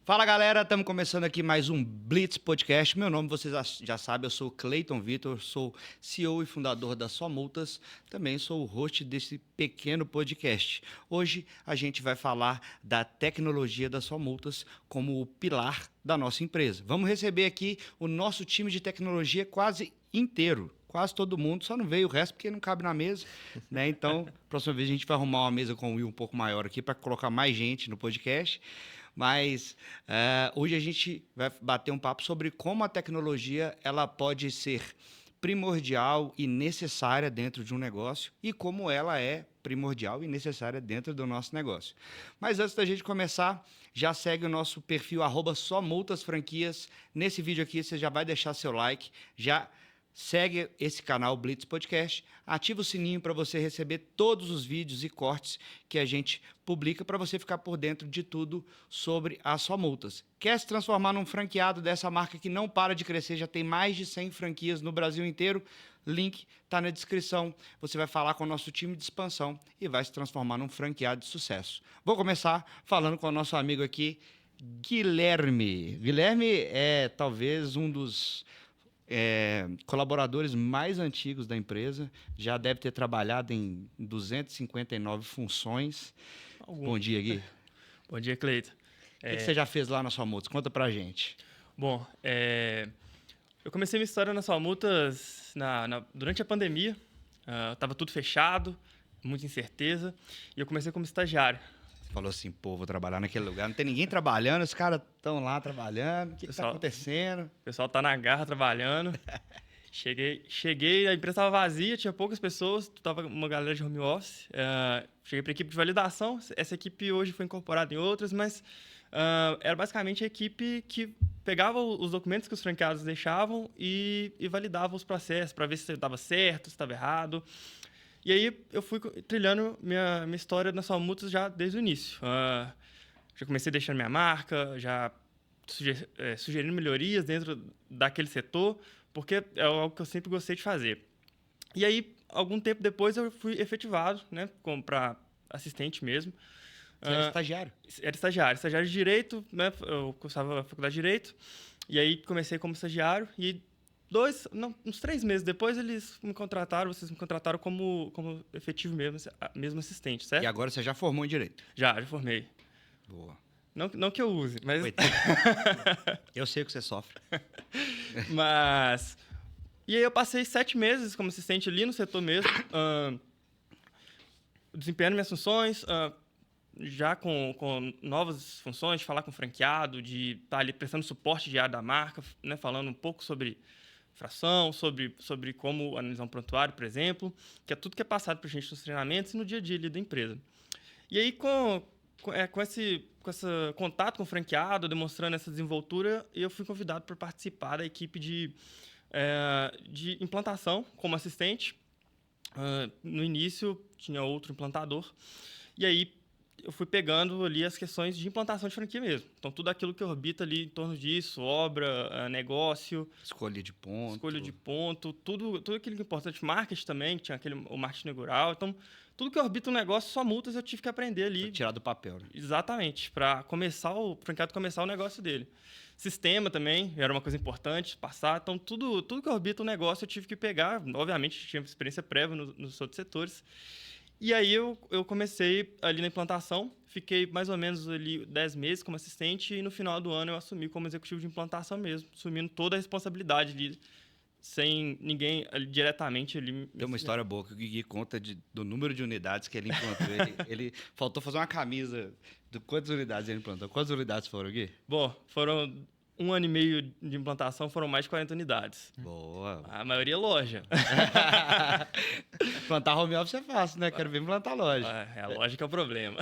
Fala galera, estamos começando aqui mais um Blitz Podcast. Meu nome vocês já sabem, eu sou Cleiton Vitor, sou CEO e fundador da Só Multas, também sou o host desse pequeno podcast. Hoje a gente vai falar da tecnologia da Só Multas como o pilar da nossa empresa. Vamos receber aqui o nosso time de tecnologia quase inteiro. Quase todo mundo, só não veio o resto porque não cabe na mesa, né? Então, próxima vez a gente vai arrumar uma mesa com o Will um pouco maior aqui para colocar mais gente no podcast. Mas hoje a gente vai bater um papo sobre como a tecnologia ela pode ser primordial e necessária dentro de um negócio e como ela é primordial e necessária dentro do nosso negócio. Mas antes da gente começar, já segue o nosso perfil @somultasfranquias. Nesse vídeo aqui você já vai deixar seu like, já segue esse canal Blitz Podcast, ativa o sininho para você receber todos os vídeos e cortes que a gente publica para você ficar por dentro de tudo sobre a Só Multas. Quer se transformar num franqueado dessa marca que não para de crescer, já tem mais de 100 franquias no Brasil inteiro? Link está na descrição. Você vai falar com o nosso time de expansão e vai se transformar num franqueado de sucesso. Vou começar falando com o nosso amigo aqui, Guilherme. Guilherme é talvez um dos colaboradores mais antigos da empresa, já deve ter trabalhado em 259 funções. Bom dia, Gui. Bom dia, Cleiton. O que você já fez lá na Só Multas? Conta pra gente. Bom, eu comecei minha história na Só Multas durante a pandemia. Estava tudo fechado, muita incerteza, e eu comecei como estagiário. Falou assim, pô, vou trabalhar naquele lugar. Não tem ninguém trabalhando, os caras estão lá trabalhando. O que está acontecendo? O pessoal tá na garra trabalhando. Cheguei, a empresa estava vazia, tinha poucas pessoas, tava uma galera de home office. Cheguei para a equipe de validação. Essa equipe hoje foi incorporada em outras, mas era basicamente a equipe que pegava os documentos que os franqueados deixavam e validava os processos para ver se estava certo, se estava errado. E aí eu fui trilhando minha história na Só Multas já desde o início. Já comecei deixando minha marca, já sugerindo melhorias dentro daquele setor, porque é algo que eu sempre gostei de fazer. E aí, algum tempo depois, eu fui efetivado, né, para assistente mesmo. Você era estagiário? Era estagiário de Direito, né, eu cursava a faculdade de Direito, e aí comecei como estagiário e uns 3 meses depois, vocês me contrataram como efetivo mesmo assistente, certo? E agora você já formou em Direito? Já formei. Boa. Não que eu use, mas... Eu sei o que você sofre. Mas... E aí eu passei 7 meses como assistente ali no setor mesmo, desempenhando minhas funções, já com novas funções, de falar com o franqueado, de estar ali prestando suporte diário da marca, né, falando um pouco sobre fração, sobre como analisar um prontuário, por exemplo, que é tudo que é passado para a gente nos treinamentos e no dia a dia ali da empresa. E aí, com esse contato com o franqueado, demonstrando essa desenvoltura, eu fui convidado para participar da equipe de implantação como assistente. No início, tinha outro implantador. E aí, eu fui pegando ali as questões de implantação de franquia mesmo. Então, tudo aquilo que orbita ali em torno disso, obra, negócio... Escolha de ponto. Tudo aquilo que é importante. Marketing também, que tinha o marketing inaugural. Então, tudo que orbita um negócio, Só Multas, eu tive que aprender ali. Pra tirar do papel, né? Exatamente, para o franqueado começar o negócio dele. Sistema também, era uma coisa importante, passar. Então, tudo que orbita um negócio, eu tive que pegar. Obviamente, tinha experiência prévia nos outros setores. E aí eu comecei ali na implantação, fiquei mais ou menos ali 10 meses como assistente e no final do ano eu assumi como executivo de implantação mesmo, assumindo toda a responsabilidade ali, sem ninguém ali, diretamente ali. Tem uma história boa que o Gui conta do número de unidades que ele implantou. ele faltou fazer uma camisa de quantas unidades ele implantou. Quantas unidades foram, Gui? Bom, foram 1 ano e meio de implantação, foram mais de 40 unidades. Boa. A maioria loja. Plantar home office é fácil, né? Quero ver plantar loja. A loja que é o problema.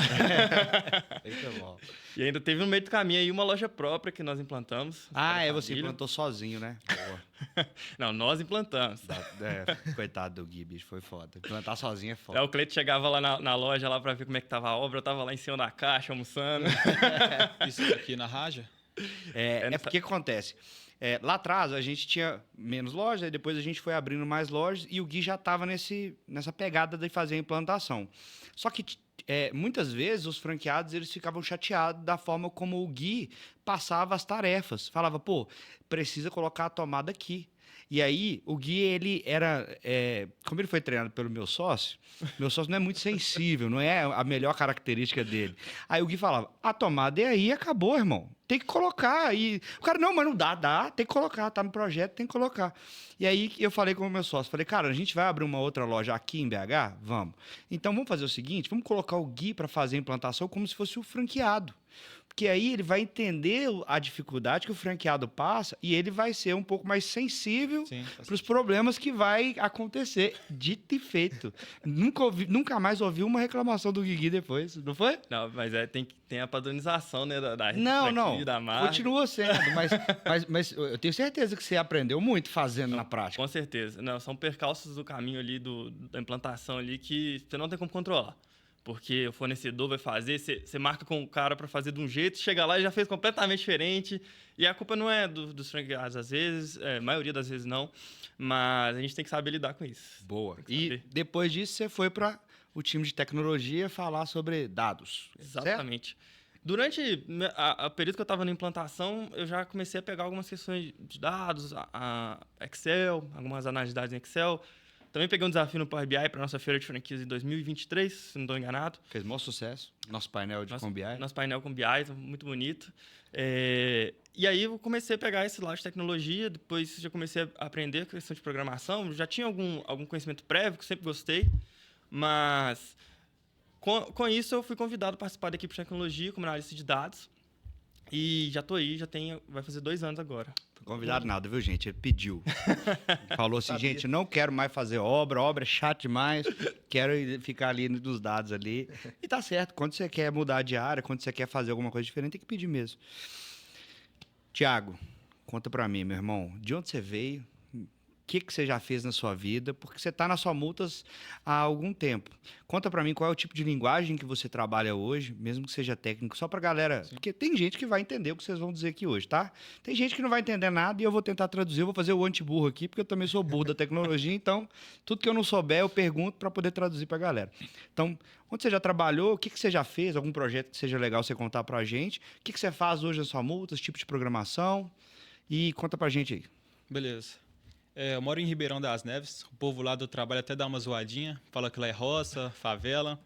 Isso é bom. E ainda teve no meio do caminho aí uma loja própria que nós implantamos. Você implantou sozinho, né? Boa. Não, nós implantamos. Coitado do Gui, bicho, foi foda. Implantar sozinho é foda. O Cleiton chegava lá na loja lá pra ver como é que tava a obra, eu tava lá em cima da caixa, almoçando. Isso aqui na Raja? Porque acontece. Lá atrás a gente tinha menos lojas, e depois a gente foi abrindo mais lojas e o Gui já estava nessa pegada de fazer a implantação. Só que muitas vezes os franqueados eles ficavam chateados da forma como o Gui passava as tarefas. Falava, pô, precisa colocar a tomada aqui. E aí, o Gui, ele era... como ele foi treinado pelo meu sócio não é muito sensível, não é a melhor característica dele. Aí o Gui falava, a tomada é aí, acabou, irmão. Tem que colocar. E o cara, não, mas não dá, tem que colocar, tá no projeto, tem que colocar. E aí eu falei com o meu sócio, falei, cara, a gente vai abrir uma outra loja aqui em BH? Vamos. Então vamos fazer o seguinte, vamos colocar o Gui para fazer a implantação como se fosse o franqueado. Porque aí ele vai entender a dificuldade que o franqueado passa e ele vai ser um pouco mais sensível para os problemas que vai acontecer. Dito e feito. Nunca mais ouvi uma reclamação do Gui depois, não foi? Não, mas tem a padronização, né, da Não. da marca. Continua sendo, mas eu tenho certeza que você aprendeu muito fazendo na prática. Com certeza. Não, são percalços do caminho ali, da implantação ali, que você não tem como controlar. Porque o fornecedor vai fazer, você marca com o cara para fazer de um jeito, chega lá e já fez completamente diferente. E a culpa não é dos franqueados, às vezes, maioria das vezes não, mas a gente tem que saber lidar com isso. Boa. E depois disso você foi para o time de tecnologia falar sobre dados. Exatamente. Certo? Durante a período que eu estava na implantação, eu já comecei a pegar algumas questões de dados, a Excel, algumas análises de dados em Excel. Também peguei um desafio no Power BI para a nossa feira de franquias em 2023, se não estou enganado. Fez maior sucesso. Nosso painel com BI. Nosso painel com BI, muito bonito. E aí eu comecei a pegar esse lado de tecnologia, depois já comecei a aprender a questão de programação. Já tinha algum conhecimento prévio, que sempre gostei, mas com isso eu fui convidado a participar da equipe de tecnologia como analista de dados. E já estou aí, vai fazer 2 anos agora. Convidado nada, viu, gente? Ele pediu. Falou assim, gente, não quero mais fazer obra é chato demais, quero ficar ali nos dados ali. E tá certo, quando você quer mudar de área, quando você quer fazer alguma coisa diferente, tem que pedir mesmo. Tiago, conta pra mim, meu irmão, de onde você veio? O que você já fez na sua vida? Porque você está na sua multas há algum tempo. Conta para mim qual é o tipo de linguagem que você trabalha hoje, mesmo que seja técnico, só para galera... Sim. Porque tem gente que vai entender o que vocês vão dizer aqui hoje, tá? Tem gente que não vai entender nada e eu vou tentar traduzir, eu vou fazer o anti-burro aqui, porque eu também sou burro da tecnologia, então tudo que eu não souber eu pergunto para poder traduzir para a galera. Então, onde você já trabalhou, o que você já fez, algum projeto que seja legal você contar para a gente, o que você faz hoje na sua multa, tipo de programação, e conta para a gente aí. Beleza. Eu moro em Ribeirão das Neves. O povo lá do trabalho até dá uma zoadinha. Fala que lá é roça, favela.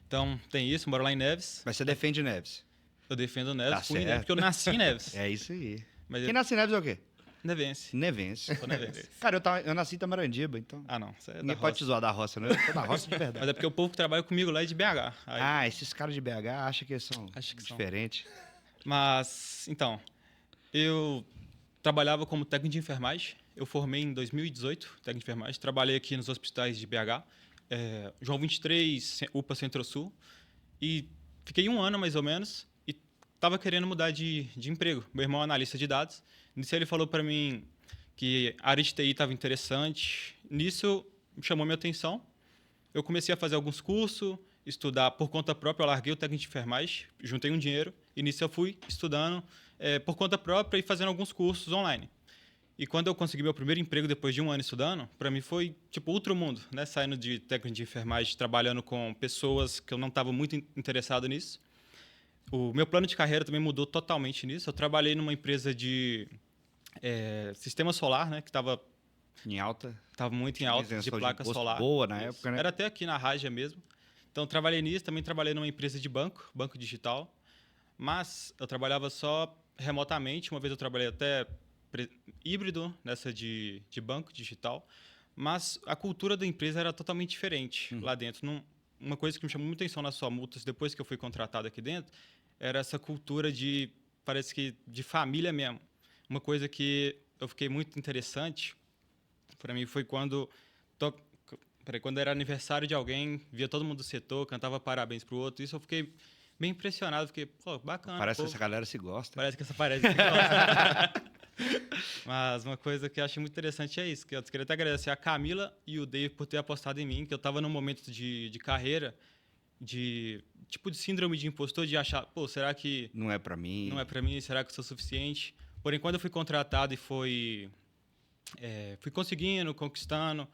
Então, tem isso. Moro lá em Neves. Mas você defende Neves? Eu defendo Neves. Tá certo. Neves, porque eu nasci em Neves. É isso aí. Mas quem nasce em Neves é o quê? Nevense. Nevense. Sou nevense. Cara, eu nasci em Tamarandiba, então... Ah, não. Você é ninguém pode te zoar da roça, né? Eu sou da roça de verdade. Mas é porque o povo que trabalha comigo lá é de BH. Aí... esses caras de BH acham que são diferentes. Mas, então, eu trabalhava como técnico de enfermagem. Eu formei em 2018, técnico de enfermagem. Trabalhei aqui nos hospitais de BH, João 23, UPA Centro-Sul. E fiquei 1 ano, mais ou menos, e estava querendo mudar de emprego. Meu irmão é analista de dados. Nisso ele falou para mim que a área de TI estava interessante. Nisso chamou minha atenção. Eu comecei a fazer alguns cursos, estudar por conta própria. Eu larguei o técnico de enfermagem, juntei um dinheiro. E nisso eu fui estudando por conta própria e fazendo alguns cursos online. E quando eu consegui meu primeiro emprego depois de 1 ano estudando, para mim foi tipo outro mundo, né? Saindo de técnico de enfermagem, trabalhando com pessoas que eu não estava muito interessado nisso. O meu plano de carreira também mudou totalmente nisso. Eu trabalhei numa empresa de sistema solar, né? Que estava em alta. Estava muito em alta, de placa solar. Boa na época, né? Era até aqui na Rádia mesmo. Então, trabalhei nisso. Também trabalhei numa empresa de banco digital. Mas eu trabalhava só remotamente. Uma vez eu trabalhei até híbrido nessa de banco digital, mas a cultura da empresa era totalmente diferente lá dentro. Uma coisa que me chamou muita atenção nas suas multas, depois que eu fui contratado aqui dentro, era essa cultura parece que de família mesmo. Uma coisa que eu fiquei muito interessante para mim foi quando era aniversário de alguém, via todo mundo do setor, cantava parabéns pro outro. Isso eu fiquei bem impressionado, fiquei, pô, bacana. Parece que essa galera se gosta. Parece que se gosta. Mas uma coisa que eu acho muito interessante é isso, que eu queria até agradecer a Camila e o Dave por ter apostado em mim, que eu estava num momento de carreira, de síndrome de impostor, de achar, pô, será que... Não é para mim. Não é para mim, será que eu sou suficiente? Porém, quando eu fui contratado e fui conseguindo, conquistando,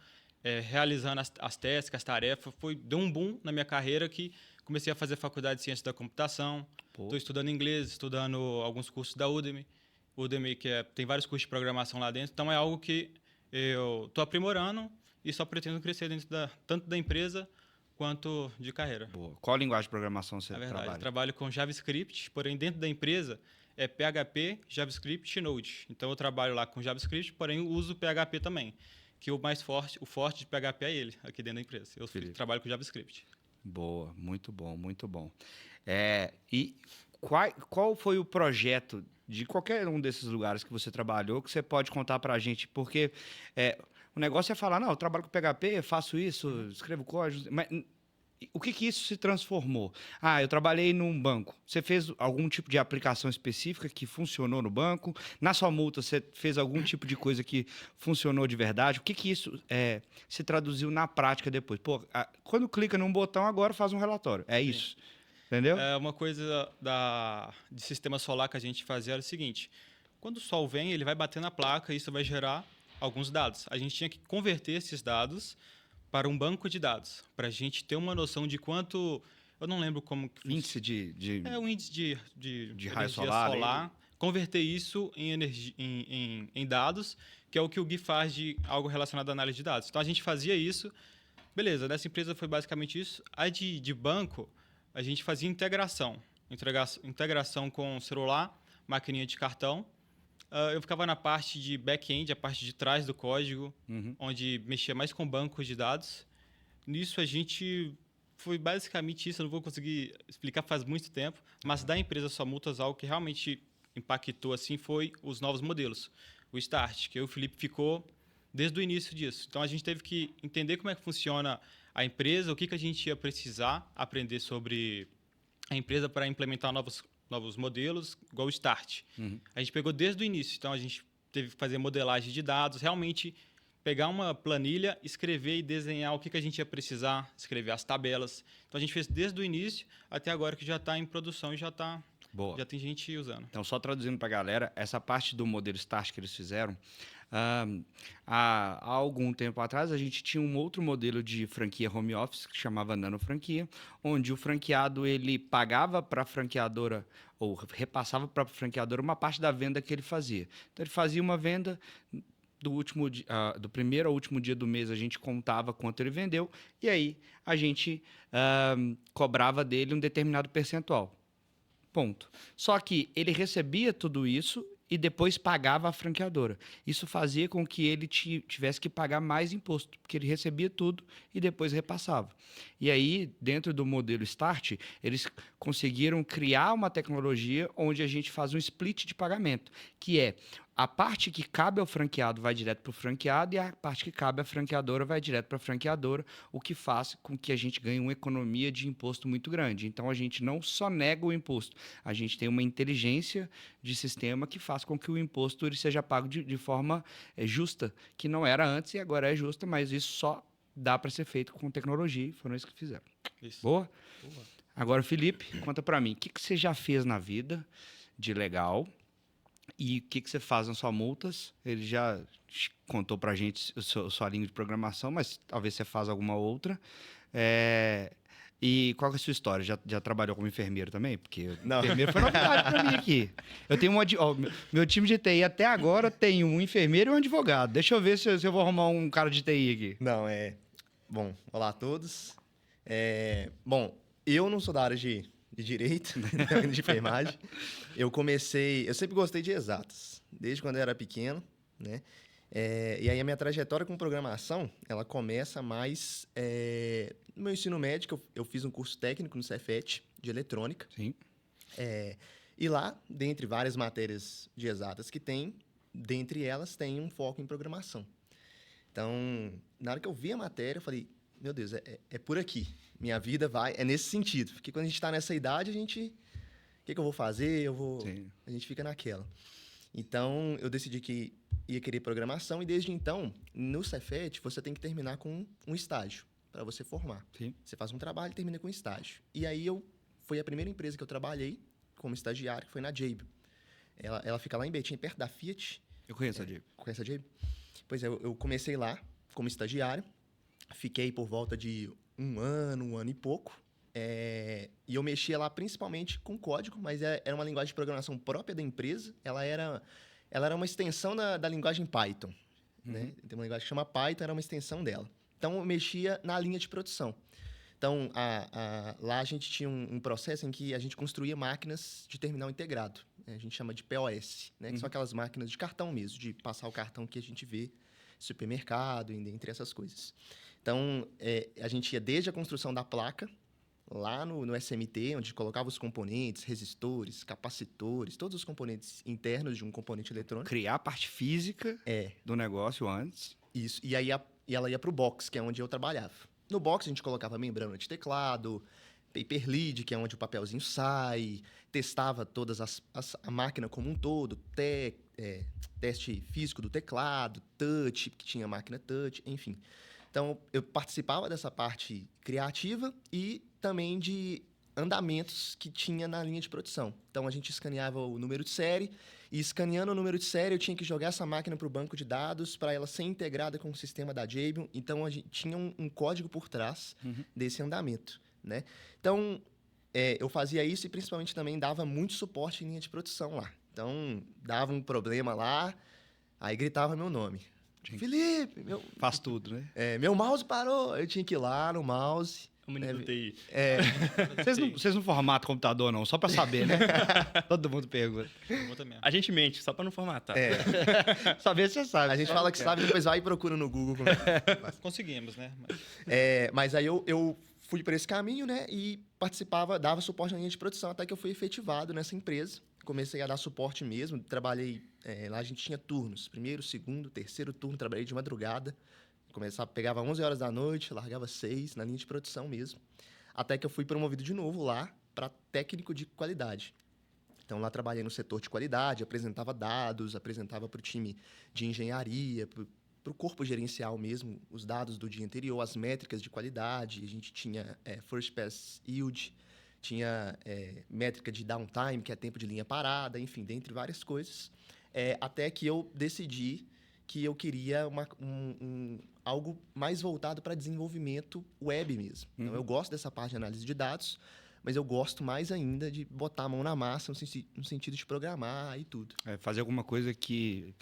realizando as tasks, as tarefas, deu um boom na minha carreira que Comecei a fazer faculdade de ciência da computação. Pô. Estou estudando inglês, estudando alguns cursos da Udemy. Udemy, tem vários cursos de programação lá dentro. Então, é algo que eu estou aprimorando e só pretendo crescer dentro tanto da empresa quanto de carreira. Boa. Qual linguagem de programação você É verdade. trabalha? Eu trabalho com JavaScript, porém, dentro da empresa é PHP, JavaScript e Node. Então, eu trabalho lá com JavaScript, porém, eu uso PHP também. Que o forte de PHP é ele, aqui dentro da empresa. Eu trabalho com JavaScript. Boa, muito bom, muito bom. E qual foi o projeto de qualquer um desses lugares que você trabalhou que você pode contar para a gente? Porque o negócio é falar, não, eu trabalho com PHP, faço isso, escrevo código, mas o que isso se transformou? Eu trabalhei num banco. Você fez algum tipo de aplicação específica que funcionou no banco? Na sua multa, você fez algum tipo de coisa que funcionou de verdade? O que isso se traduziu na prática depois? Pô, quando clica num botão, agora faz um relatório. É isso. Entendeu? Uma coisa de sistema solar que a gente fazia era o seguinte. Quando o sol vem, ele vai bater na placa e isso vai gerar alguns dados. A gente tinha que converter esses dados para um banco de dados, para a gente ter uma noção de quanto... Eu não lembro como... Índice de um índice de raio energia solar. Converter isso em dados, que é o que o Gui faz de algo relacionado à análise de dados. Então, a gente fazia isso. Beleza, nessa empresa foi basicamente isso. A de banco, a gente fazia integração. Integração com celular, maquininha de cartão. Eu ficava na parte de back-end, a parte de trás do código, onde mexia mais com bancos de dados. Nisso, a gente... Foi basicamente isso, eu não vou conseguir explicar faz muito tempo, mas da empresa Só Multas, algo que realmente impactou assim foi os novos modelos. O Start, que o Felipe ficou desde o início disso. Então, a gente teve que entender como é que funciona a empresa, o que a gente ia precisar aprender sobre a empresa para implementar novos modelos, igual o Start. A gente pegou desde o início, então a gente teve que fazer modelagem de dados, realmente pegar uma planilha, escrever e desenhar o que a gente ia precisar, escrever as tabelas. Então, a gente fez desde o início até agora que já está em produção e já tem gente usando. Então, só traduzindo para a galera, essa parte do modelo Start que eles fizeram, há algum tempo atrás, a gente tinha um outro modelo de franquia home office que chamava Nano Franquia, onde o franqueado ele pagava para a franqueadora ou repassava para a franqueadora uma parte da venda que ele fazia. Então, ele fazia uma venda do primeiro ao último dia do mês, a gente contava quanto ele vendeu e aí a gente cobrava dele um determinado percentual. Ponto. Só que ele recebia tudo isso e depois pagava a franqueadora. Isso fazia com que ele tivesse que pagar mais imposto, porque ele recebia tudo e depois repassava. E aí, dentro do modelo Start, eles conseguiram criar uma tecnologia onde a gente faz um split de pagamento, que é a parte que cabe ao franqueado vai direto para o franqueado e a parte que cabe à franqueadora vai direto para a franqueadora, o que faz com que a gente ganhe uma economia de imposto muito grande. Então, a gente não só nega o imposto, a gente tem uma inteligência de sistema que faz com que o imposto ele seja pago de forma justa, que não era antes e agora é justa, mas isso só dá para ser feito com tecnologia e foram isso que fizeram. Isso. Boa? Agora, Felipe, conta para mim, o que você já fez na vida de legal? E o que você faz nas suas multas? Ele já contou para a gente sua língua de programação, mas talvez você faça alguma outra. E qual que é a sua história? Já trabalhou como enfermeiro também? Porque enfermeiro foi novidade para mim aqui. Eu tenho meu time de TI até agora tem um enfermeiro e um advogado. Deixa eu ver se eu vou arrumar um cara de TI aqui. Não, Bom, olá a todos. Bom, eu não sou da área de direito, de enfermagem. Eu sempre gostei de exatas, desde quando eu era pequeno, né? E aí a minha trajetória com programação, ela começa mais no meu ensino médio, eu fiz um curso técnico no Cefet de eletrônica. Sim. E lá, dentre várias matérias de exatas que tem, dentre elas tem um foco em programação. Então, na hora que eu vi a matéria, eu falei, meu Deus, é por aqui. Minha vida é nesse sentido. Porque quando a gente está nessa idade, o que eu vou fazer? A gente fica naquela. Então, eu decidi que ia querer programação e desde então, no Cefet, você tem que terminar com um estágio para você formar. Sim. Você faz um trabalho e termina com um estágio. E aí, foi a primeira empresa que eu trabalhei como estagiário, que foi na Jabil. Ela fica lá em Betim, perto da Fiat. Eu conheço a Jabil. Conhece a Jabil? Pois é, eu comecei lá como estagiário. Fiquei por volta de um ano e pouco, E eu mexia lá principalmente com código, mas era uma linguagem de programação própria da empresa. Ela era uma extensão da linguagem Python. Né? Tem uma linguagem que chama Python, era uma extensão dela. Então, eu mexia na linha de produção. Então, lá a gente tinha um processo em que a gente construía máquinas de terminal integrado. A gente chama de POS, né? Que são aquelas máquinas de cartão mesmo, de passar o cartão que a gente vê no supermercado, entre essas coisas. Então, a gente ia desde a construção da placa, lá no SMT, onde colocava os componentes, resistores, capacitores, todos os componentes internos de um componente eletrônico. Criar a parte física do negócio antes. Isso. E aí ela ia para o box, que é onde eu trabalhava. No box, a gente colocava membrana de teclado, paper lead, que é onde o papelzinho sai, testava todas a máquina como um todo, teste físico do teclado, touch, que tinha máquina touch, enfim. Então, eu participava dessa parte criativa e também de andamentos que tinha na linha de produção. Então, a gente escaneava o número de série e, escaneando o número de série, eu tinha que jogar essa máquina para o banco de dados para ela ser integrada com o sistema da Jabil. Então, a gente tinha um código por trás desse andamento, né? Então, eu fazia isso e, principalmente, também dava muito suporte em linha de produção lá. Então, dava um problema lá, aí gritava meu nome. Felipe, Faz tudo, né? meu mouse parou. Eu tinha que ir lá no mouse. O menino do TI. Vocês não formatam computador, não, só pra saber, né? Todo mundo pergunta. Pergunta mesmo. A gente mente, só pra não formatar. Saber se você sabe. A gente fala que sabe, depois vai e procura no Google. como é que faz. Conseguimos, né? Mas aí eu fui para esse caminho, né? E participava, dava suporte na linha de produção, até que eu fui efetivado nessa empresa. Comecei a dar suporte mesmo. Trabalhei... lá a gente tinha turnos. Primeiro, segundo, terceiro turno. Trabalhei de madrugada. Pegava 11 horas da noite, largava 6, na linha de produção mesmo. Até que eu fui promovido de novo lá para técnico de qualidade. Então, lá trabalhei no setor de qualidade, apresentava dados, apresentava para o time de engenharia, para o corpo gerencial mesmo, os dados do dia anterior, as métricas de qualidade. A gente tinha First Pass Yield, tinha métrica de downtime, que é tempo de linha parada, enfim, dentre várias coisas. Até que eu decidi que eu queria algo mais voltado para desenvolvimento web mesmo. Então, eu gosto dessa parte de análise de dados, mas eu gosto mais ainda de botar a mão na massa no sentido de programar e tudo. Fazer alguma coisa que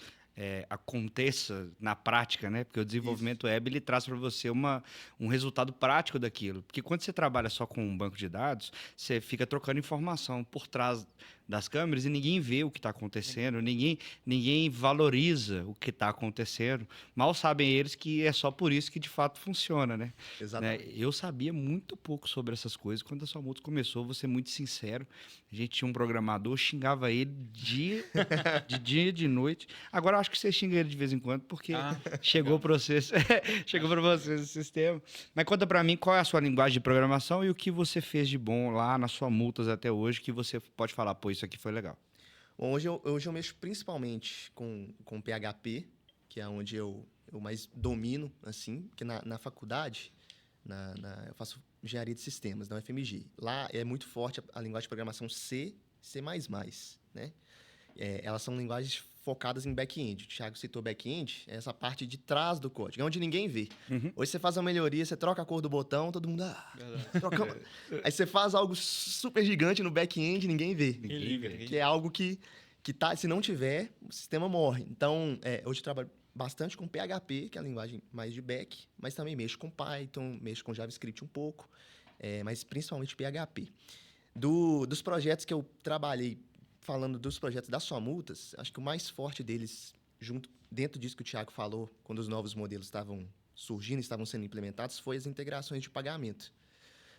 aconteça na prática, né? Porque o desenvolvimento web ele traz para você um resultado prático daquilo. Porque quando você trabalha só com um banco de dados, você fica trocando informação por trás das câmeras e ninguém vê o que está acontecendo, ninguém valoriza o que está acontecendo. Mal sabem eles que é só por isso que de fato funciona, né? Exatamente. Eu sabia muito pouco sobre essas coisas. Quando a Sua Multa começou, vou ser muito sincero, a gente tinha um programador, xingava ele de dia e de noite. Agora eu acho que você xinga ele de vez em quando, porque chegou para vocês esse sistema. Mas conta para mim qual é a sua linguagem de programação e o que você fez de bom lá nas Sua Multas até hoje, que você pode falar, pô, isso aqui foi legal. Bom, hoje eu mexo principalmente com PHP, que é onde eu mais domino, assim, porque na faculdade, eu faço engenharia de sistemas, na UFMG. Lá é muito forte a linguagem de programação C, C++, né? Elas são linguagens focadas em back-end. O Thiago citou back-end, é essa parte de trás do código, é onde ninguém vê. Hoje você faz uma melhoria, você troca a cor do botão, todo mundo... Aí você faz algo super gigante no back-end, ninguém vê. Que é algo que tá, se não tiver, o sistema morre. Então, hoje eu trabalho bastante com PHP, que é a linguagem mais de back, mas também mexo com Python, mexo com JavaScript um pouco, mas principalmente PHP. Dos projetos que eu trabalhei, falando dos projetos da Sua Multas, acho que o mais forte deles, dentro disso que o Thiago falou, quando os novos modelos estavam surgindo, estavam sendo implementados, foi as integrações de pagamento.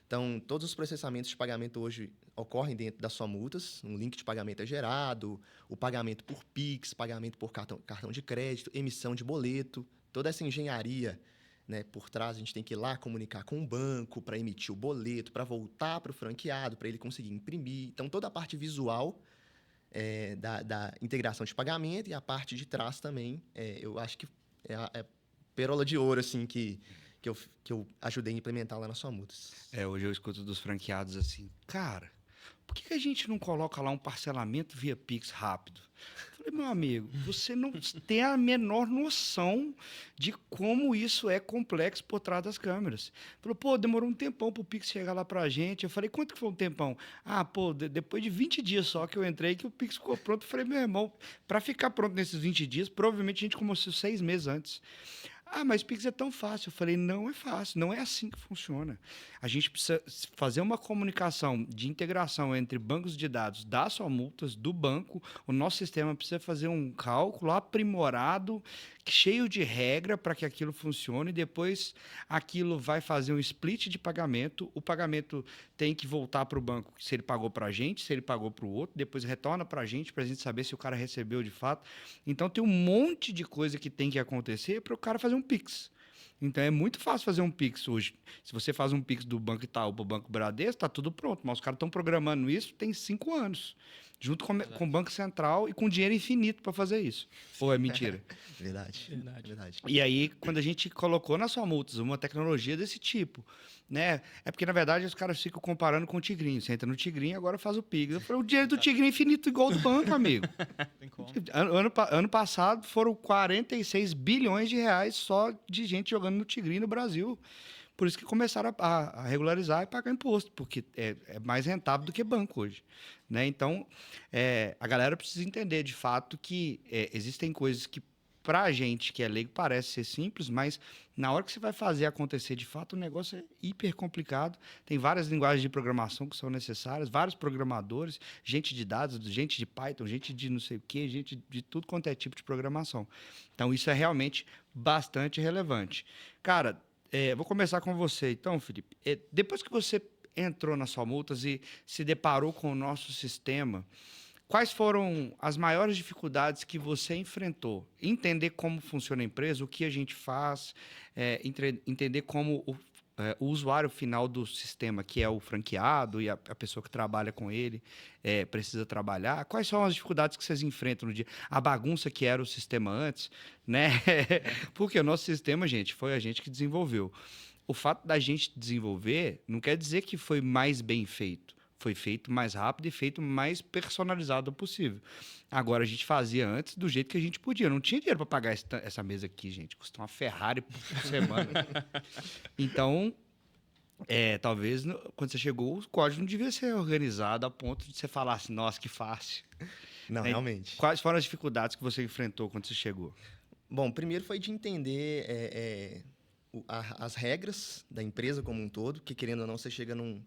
Então, todos os processamentos de pagamento hoje ocorrem dentro da Sua Multas, um link de pagamento é gerado, o pagamento por Pix, pagamento por cartão de crédito, emissão de boleto, toda essa engenharia, né, por trás, a gente tem que ir lá comunicar com o banco para emitir o boleto, para voltar para o franqueado, para ele conseguir imprimir. Então, toda a parte visual da integração de pagamento e a parte de trás também, eu acho que é a pérola de ouro, assim, que eu ajudei a implementar lá na Sua Multas. Hoje eu escuto dos franqueados assim, cara, por que a gente não coloca lá um parcelamento via Pix rápido? Eu falei, Falei, meu amigo, você não tem a menor noção de como isso é complexo por trás das câmeras. Falou, pô, demorou um tempão pro Pix chegar lá pra gente. Eu falei, quanto que foi um tempão? Ah, pô, depois de 20 dias só que eu entrei, que o Pix ficou pronto. Eu falei, meu irmão, para ficar pronto nesses 20 dias, provavelmente a gente começou 6 meses antes. Ah, mas Pix é tão fácil. Eu falei, não é fácil, não é assim que funciona. A gente precisa fazer uma comunicação de integração entre bancos de dados das sua multas, do banco. O nosso sistema precisa fazer um cálculo aprimorado, cheio de regra para que aquilo funcione. Depois, aquilo vai fazer um split de pagamento. O pagamento tem que voltar para o banco, se ele pagou para a gente, se ele pagou para o outro. Depois retorna para a gente saber se o cara recebeu de fato. Então, tem um monte de coisa que tem que acontecer para o cara fazer um Pix. Então, é muito fácil fazer um Pix hoje. Se você faz um Pix do Banco Itaú para o Banco Bradesco, está tudo pronto. Mas os caras estão programando isso tem 5 anos. Junto com o Banco Central e com dinheiro infinito para fazer isso. Ou é mentira? Verdade. Verdade. E aí, quando a gente colocou na sua multas uma tecnologia desse tipo, né? É porque, na verdade, os caras ficam comparando com o Tigrinho. Você entra no Tigrinho, agora faz o Pix. Eu falei, o dinheiro do Tigrinho é infinito igual ao do banco, amigo. Tem como. Ano passado foram 46 bilhões de reais só de gente jogando no Tigrinho no Brasil. Por isso que começaram a regularizar e pagar imposto, porque é mais rentável do que banco hoje. Né? Então, a galera precisa entender, de fato, que existem coisas que, para a gente que é leigo, parece ser simples, mas na hora que você vai fazer acontecer, de fato, o negócio é hiper complicado. Tem várias linguagens de programação que são necessárias, vários programadores, gente de dados, gente de Python, gente de não sei o quê, gente de tudo quanto é tipo de programação. Então, isso é realmente bastante relevante. Cara, vou começar com você. Então, Felipe, depois que você entrou na sua multas e se deparou com o nosso sistema, quais foram as maiores dificuldades que você enfrentou? Entender como funciona a empresa, o que a gente faz, entender como o usuário final do sistema, que é o franqueado e a pessoa que trabalha com ele, precisa trabalhar. Quais são as dificuldades que vocês enfrentam no dia? A bagunça que era o sistema antes, né? Porque o nosso sistema, gente, foi a gente que desenvolveu. O fato da gente desenvolver não quer dizer que foi mais bem feito. Foi feito mais rápido e feito mais personalizado possível. Agora, a gente fazia antes do jeito que a gente podia. Não tinha dinheiro para pagar essa mesa aqui, gente. Custa uma Ferrari por semana. Então, talvez, quando você chegou, o código não devia ser organizado a ponto de você falar assim, nossa, que fácil. Não, realmente. Quais foram as dificuldades que você enfrentou quando você chegou? Bom, primeiro foi de entender as regras da empresa como um todo, que querendo ou não, você chega num...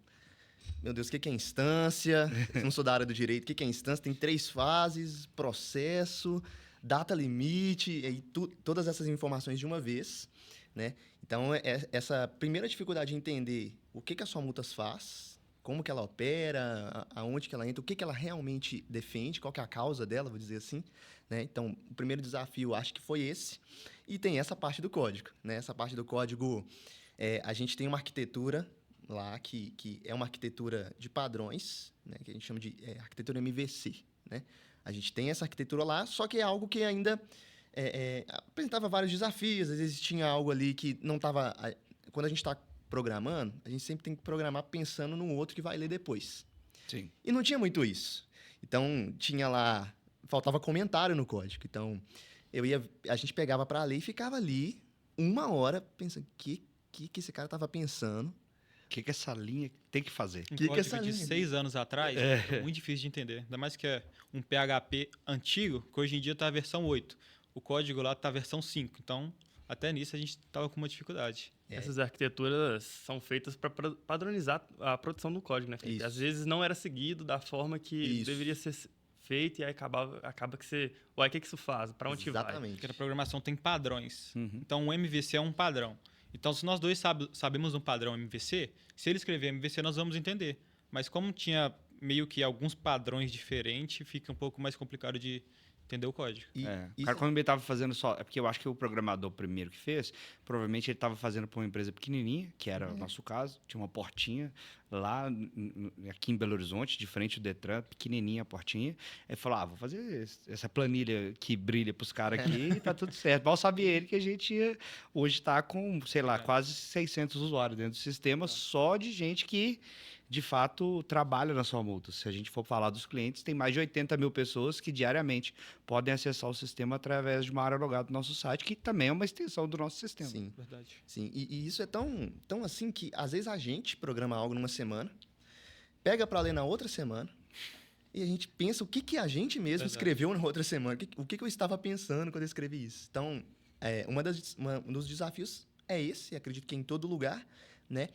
Meu Deus, o que é instância? Não sou da área do direito. O que é instância? Tem 3 fases, processo, data limite, e todas essas informações de uma vez, né? Então, essa primeira dificuldade de entender o que a sua multas faz, como que ela opera, aonde que ela entra, o que ela realmente defende, qual que é a causa dela, vou dizer assim, né? Então, o primeiro desafio, acho que foi esse. E tem essa parte do código, né? Essa parte do código, a gente tem uma arquitetura lá, que é uma arquitetura de padrões, né, que a gente chama de arquitetura MVC. Né? A gente tem essa arquitetura lá, só que é algo que ainda apresentava vários desafios, às vezes tinha algo ali que não estava... Quando a gente está programando, a gente sempre tem que programar pensando no outro que vai ler depois. Sim. E não tinha muito isso. Então, tinha lá... Faltava comentário no código. Então, a gente pegava para ler e ficava ali 1 hora pensando, o que esse cara estava pensando? O que essa linha tem que fazer? Um Que código essa de linha? 6 anos atrás é muito difícil de entender. Ainda mais que é um PHP antigo, que hoje em dia está a versão 8. O código lá está a versão 5. Então, até nisso a gente estava com uma dificuldade. Essas arquiteturas são feitas para padronizar a produção do código, né? Isso. Às vezes não era seguido da forma que Isso. deveria ser feito e aí acaba que você... Uai, o que isso faz? Para onde vai? Exatamente. Porque a programação tem padrões. Uhum. Então, o MVC é um padrão. Então, se nós dois sabemos um padrão MVC, se ele escrever MVC, nós vamos entender. Mas como tinha meio que alguns padrões diferentes, fica um pouco mais complicado de entender o código. O cara, quando ele estava fazendo só... É porque eu acho que o programador primeiro que fez, provavelmente ele estava fazendo para uma empresa pequenininha, que era o nosso caso. Tinha uma portinha lá, aqui em Belo Horizonte, de frente do Detran, pequenininha a portinha. Ele falou, vou fazer essa planilha que brilha para os caras aqui e tá tudo certo. Mal sabia ele que a gente hoje está com, sei lá, quase 600 usuários dentro do sistema, só de gente que de fato, trabalha na sua multa. Se a gente for falar dos clientes, tem mais de 80 mil pessoas que diariamente podem acessar o sistema através de uma área logada do nosso site, que também é uma extensão do nosso sistema. Sim, Verdade. sim. E isso é tão assim que, às vezes, a gente programa algo numa semana, pega para ler na outra semana, e a gente pensa o que a gente mesmo Verdade. escreveu na outra semana, o que eu estava pensando quando eu escrevi isso. Então, um dos desafios é esse, acredito que em todo lugar, né?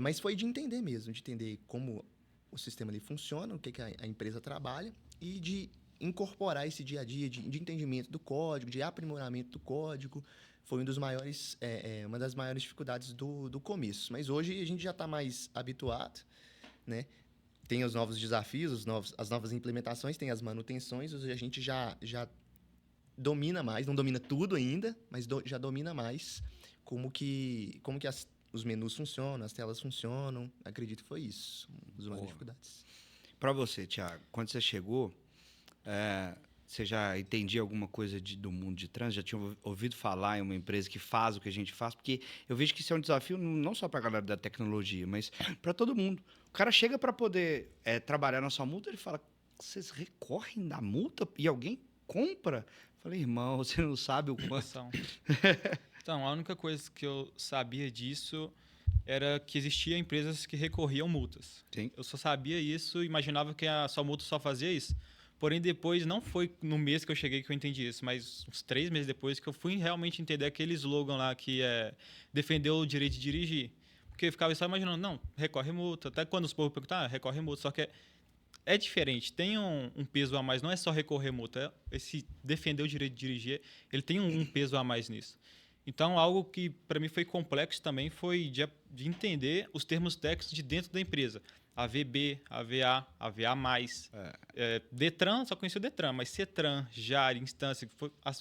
Mas foi de entender mesmo, de entender como o sistema ali funciona, o que a empresa trabalha e de incorporar esse dia a dia de entendimento do código, de aprimoramento do código. Foi uma das maiores dificuldades do começo. Mas hoje a gente já está mais habituado, né? Tem os novos desafios, as novas implementações, tem as manutenções, hoje a gente já domina mais, não domina tudo ainda, mas já domina mais como que os menus funcionam, as telas funcionam. Acredito que foi isso, uma das maiores dificuldades. Para você, Thiago, quando você chegou, você já entendia alguma coisa do mundo de trânsito? Já tinha ouvido falar em uma empresa que faz o que a gente faz? Porque eu vejo que isso é um desafio não só para a galera da tecnologia, mas para todo mundo. O cara chega para poder trabalhar na sua multa, ele fala, vocês recorrem da multa e alguém compra? Eu falei, irmão, você não sabe o quanto... Noção. Então, a única coisa que eu sabia disso era que existiam empresas que recorriam multas. Sim. Eu só sabia isso, imaginava que a sua multa só fazia isso. Porém, depois, não foi no mês que eu cheguei que eu entendi isso, mas uns 3 meses depois que eu fui realmente entender aquele slogan lá que é defender o direito de dirigir. Porque eu ficava só imaginando, não, recorre multa. Até quando os povos perguntam, recorre multa. Só que é diferente, tem um peso a mais. Não é só recorrer multa, esse defender o direito de dirigir, ele tem um peso a mais nisso. Então, algo que para mim foi complexo também foi de entender os termos técnicos de dentro da empresa. AVB, AVA, AVA+. Detran, só conheci o Detran, mas CETRAN, JAR, instância,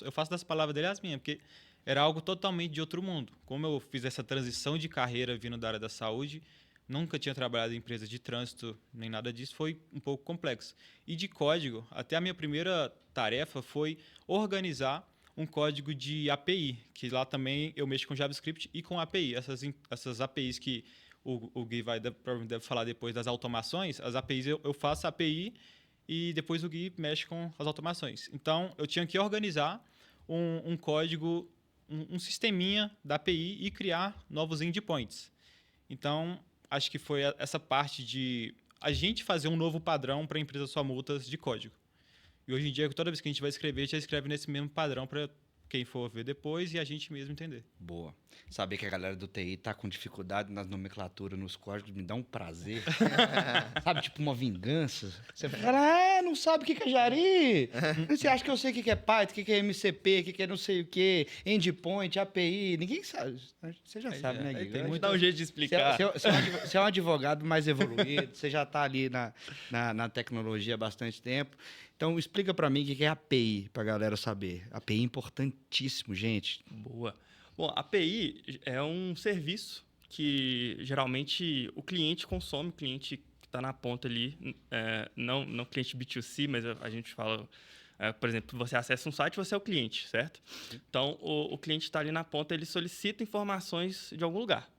eu faço das palavras dele as minhas, porque era algo totalmente de outro mundo. Como eu fiz essa transição de carreira vindo da área da saúde, nunca tinha trabalhado em empresa de trânsito, nem nada disso, foi um pouco complexo. E de código, até a minha primeira tarefa foi organizar um código de API, que lá também eu mexo com JavaScript e com API. Essas APIs que o Gui provavelmente deve falar depois das automações, as APIs eu faço a API e depois o Gui mexe com as automações. Então, eu tinha que organizar um código, um sisteminha da API e criar novos endpoints. Então, acho que foi essa parte de a gente fazer um novo padrão para a empresa sua multas de código. E hoje em dia, toda vez que a gente vai escrever, a gente já escreve nesse mesmo padrão para quem for ver depois e a gente mesmo entender. Boa. Saber que a galera do TI tá com dificuldade nas nomenclaturas, nos códigos, me dá um prazer. Sabe, tipo uma vingança. Você fala, não sabe o que é Jari? Você acha que eu sei o que é Python, o que é MCP, o que é não sei o que, endpoint, API, ninguém sabe. Você já sabe, né, Gui? Tem muito dar um jeito de explicar. Você é um advogado mais evoluído, você já está ali na tecnologia há bastante tempo. Então, explica para mim o que é API, para a galera saber. API é importantíssimo, gente. Boa. Bom, a API é um serviço que geralmente o cliente consome, o cliente que está na ponta ali, não cliente B2C, mas a gente fala, por exemplo, você acessa um site, você é o cliente, certo? Então, o cliente está ali na ponta, ele solicita informações de algum lugar.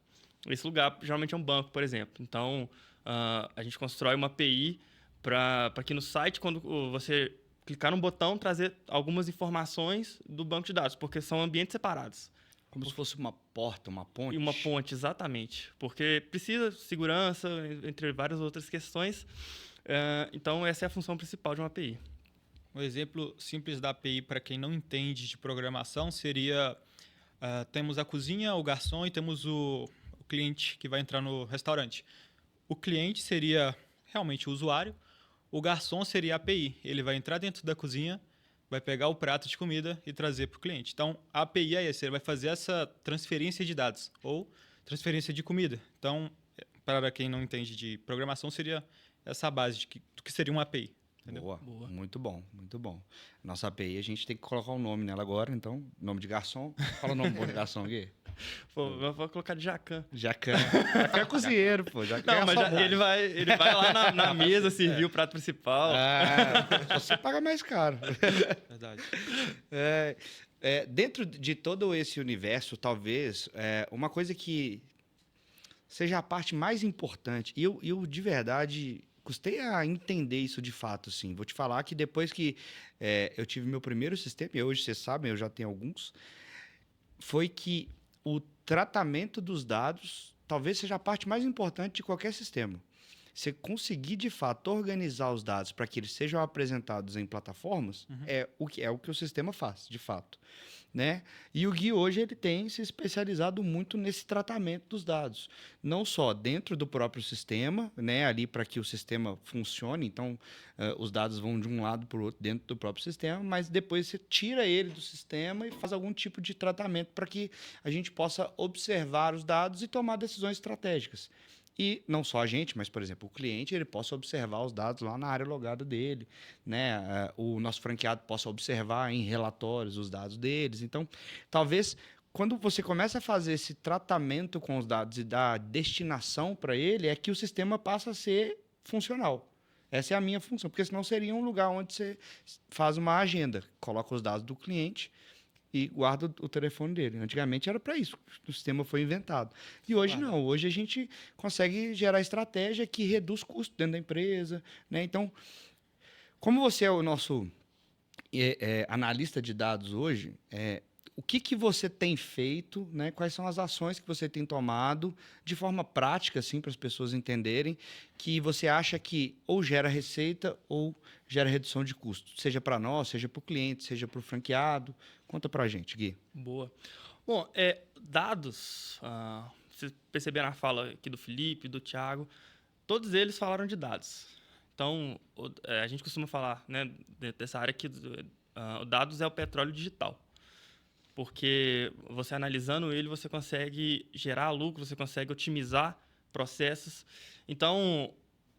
Esse lugar geralmente é um banco, por exemplo. Então, a gente constrói uma API para que no site, quando você clicar num botão, trazer algumas informações do banco de dados, porque são ambientes separados. Como se fosse uma porta, uma ponte. E uma ponte, exatamente. Porque precisa de segurança, entre várias outras questões. Então, essa é a função principal de uma API. Um exemplo simples da API para quem não entende de programação seria... temos a cozinha, o garçom e temos o cliente que vai entrar no restaurante. O cliente seria realmente o usuário. O garçom seria a API. Ele vai entrar dentro da cozinha, vai pegar o prato de comida e trazer para o cliente. Então, a API é essa. Ele vai fazer essa transferência de dados ou transferência de comida. Então, para quem não entende de programação, seria essa base do que seria uma API. Entendeu? Boa. Muito bom, muito bom. Nossa API, a gente tem que colocar um nome nela agora, então, nome de garçom. Fala o nome bom de garçom aqui. Pô, eu vou colocar de Jacan. Jacan. Jacan é cozinheiro, pô. Jacan Não, mas ele vai lá na mesa servir o prato principal. Você paga mais caro. Verdade. Dentro de todo esse universo, talvez, uma coisa que seja a parte mais importante. E eu de verdade, custei a entender isso de fato, assim. Vou te falar que depois que eu tive meu primeiro sistema, e hoje vocês sabem, eu já tenho alguns, foi que o tratamento dos dados talvez seja a parte mais importante de qualquer sistema. Você conseguir, de fato, organizar os dados para que eles sejam apresentados em plataformas é o que o sistema faz, de fato. Né? E o Gui hoje ele tem se especializado muito nesse tratamento dos dados, não só dentro do próprio sistema, né, ali para que o sistema funcione, então os dados vão de um lado para o outro dentro do próprio sistema, mas depois você tira ele do sistema e faz algum tipo de tratamento para que a gente possa observar os dados e tomar decisões estratégicas. E não só a gente, mas, por exemplo, o cliente ele possa observar os dados lá na área logada dele, né? O nosso franqueado possa observar em relatórios os dados deles. Então, talvez, quando você começa a fazer esse tratamento com os dados e dar destinação para ele, é que o sistema passa a ser funcional. Essa é a minha função, porque senão seria um lugar onde você faz uma agenda, coloca os dados do cliente e guarda o telefone dele. Antigamente era para isso, o sistema foi inventado. E hoje não, hoje a gente consegue gerar estratégia que reduz custo dentro da empresa, né? Então, como você é o nosso analista de dados hoje, o que você tem feito, né? Quais são as ações que você tem tomado de forma prática, assim, para as pessoas entenderem que você acha que ou gera receita ou gera redução de custo, seja para nós, seja para o cliente, seja para o franqueado. Conta para a gente, Gui. Boa. Bom, dados, vocês perceberam a fala aqui do Felipe, do Thiago, todos eles falaram de dados. Então, a gente costuma falar, né, dessa área que o dados é o petróleo digital. Porque você analisando ele, você consegue gerar lucro, você consegue otimizar processos. Então,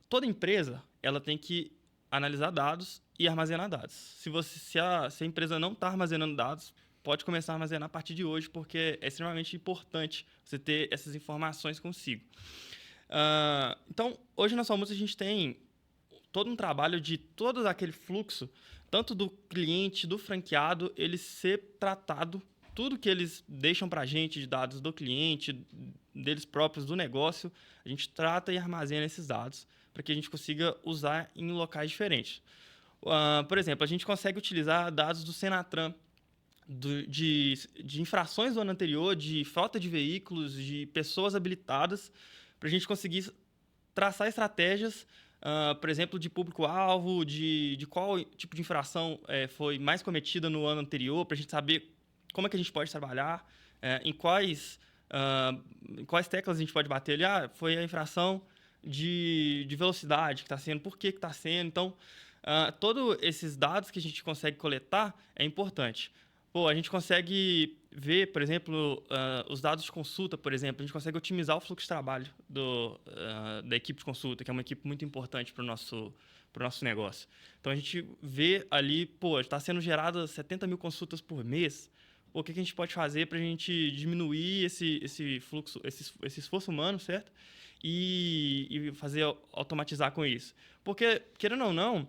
toda empresa ela tem que analisar dados e armazenar dados. Se a empresa não está armazenando dados, pode começar a armazenar a partir de hoje, porque é extremamente importante você ter essas informações consigo. Então, hoje na Somos a gente tem todo um trabalho de todo aquele fluxo, tanto do cliente, do franqueado, ele ser tratado, tudo que eles deixam para a gente de dados do cliente, deles próprios, do negócio, a gente trata e armazena esses dados para que a gente consiga usar em locais diferentes. Por exemplo, a gente consegue utilizar dados do Senatran, de infrações do ano anterior, de frota de veículos, de pessoas habilitadas, para a gente conseguir traçar estratégias, por exemplo, de público-alvo, de qual tipo de infração foi mais cometida no ano anterior, para a gente saber como é que a gente pode trabalhar, em quais teclas a gente pode bater ali. Foi a infração de velocidade que está sendo, por que está sendo. Então, todos esses dados que a gente consegue coletar é importante. A gente consegue ver, por exemplo, os dados de consulta, por exemplo. A gente consegue otimizar o fluxo de trabalho da equipe de consulta, que é uma equipe muito importante para o nosso negócio. Então, a gente vê ali, está sendo geradas 70 mil consultas por mês. O que a gente pode fazer para a gente diminuir esse fluxo, esse esforço humano, certo? E automatizar com isso. Porque, querendo ou não,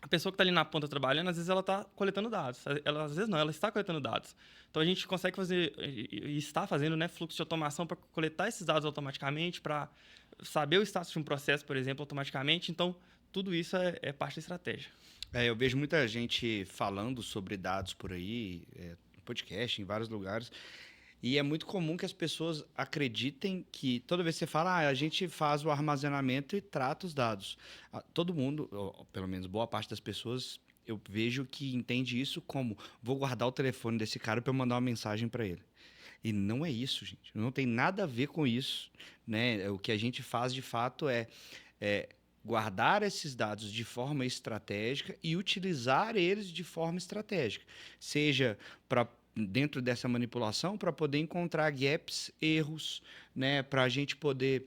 a pessoa que está ali na ponta trabalhando, às vezes ela está coletando dados. Às vezes não, ela está coletando dados. Então, a gente consegue fazer, e está fazendo, né, fluxo de automação para coletar esses dados automaticamente, para saber o status de um processo, por exemplo, automaticamente. Então, tudo isso é parte da estratégia. Eu vejo muita gente falando sobre dados por aí, podcast, em vários lugares. E é muito comum que as pessoas acreditem que toda vez que você fala, a gente faz o armazenamento e trata os dados. Todo mundo, ou pelo menos boa parte das pessoas, eu vejo que entende isso como vou guardar o telefone desse cara para eu mandar uma mensagem para ele. E não é isso, gente. Não tem nada a ver com isso, né? O que a gente faz de fato é guardar esses dados de forma estratégica e utilizar eles de forma estratégica. Seja para dentro dessa manipulação para poder encontrar gaps, erros, né, para a gente poder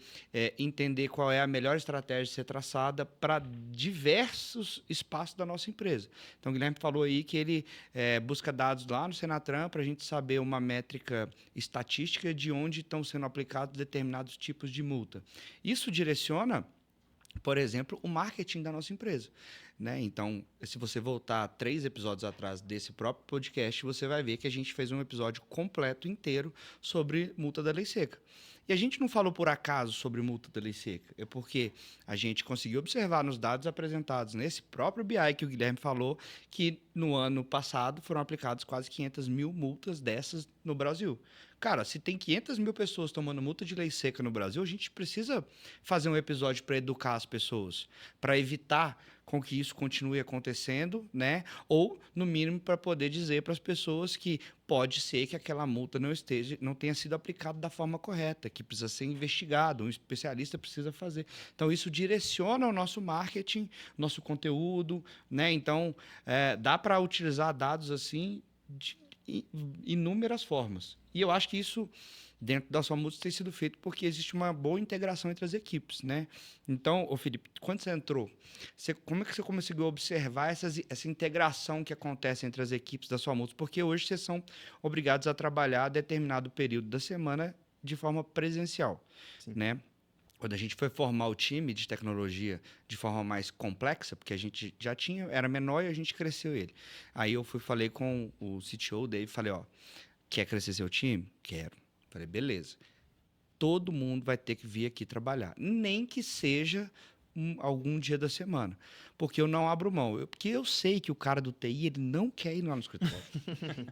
entender qual é a melhor estratégia a ser traçada para diversos espaços da nossa empresa. Então, o Guilherme falou aí que ele busca dados lá no Senatran para a gente saber uma métrica estatística de onde estão sendo aplicados determinados tipos de multa. Isso direciona, por exemplo, o marketing da nossa empresa. Né? Então, se você voltar 3 episódios atrás desse próprio podcast, você vai ver que a gente fez um episódio completo, inteiro, sobre multa da lei seca. E a gente não falou por acaso sobre multa da lei seca, é porque a gente conseguiu observar nos dados apresentados nesse próprio BI que o Guilherme falou, que no ano passado foram aplicadas quase 500 mil multas dessas no Brasil. Cara, se tem 500 mil pessoas tomando multa de lei seca no Brasil, a gente precisa fazer um episódio para educar as pessoas, para evitar com que isso continue acontecendo, né? Ou, no mínimo, para poder dizer para as pessoas que pode ser que aquela multa não tenha sido aplicada da forma correta, que precisa ser investigado, um especialista precisa fazer. Então, isso direciona o nosso marketing, nosso conteúdo, né? Então, dá para utilizar dados assim de inúmeras formas. E eu acho que isso, dentro da sua multa, tem sido feito porque existe uma boa integração entre as equipes, né? Então, ô Felipe, quando você entrou, como é que você conseguiu observar essa integração que acontece entre as equipes da sua multa? Porque hoje vocês são obrigados a trabalhar determinado período da semana de forma presencial, né? Quando a gente foi formar o time de tecnologia de forma mais complexa, porque a gente já era menor e a gente cresceu ele. Aí eu falei com o CTO dele, falei, ó, quer crescer seu time? Quero. Falei, beleza. Todo mundo vai ter que vir aqui trabalhar, nem que seja algum dia da semana, porque eu não abro mão. Porque eu sei que o cara do TI, ele não quer ir lá no escritório.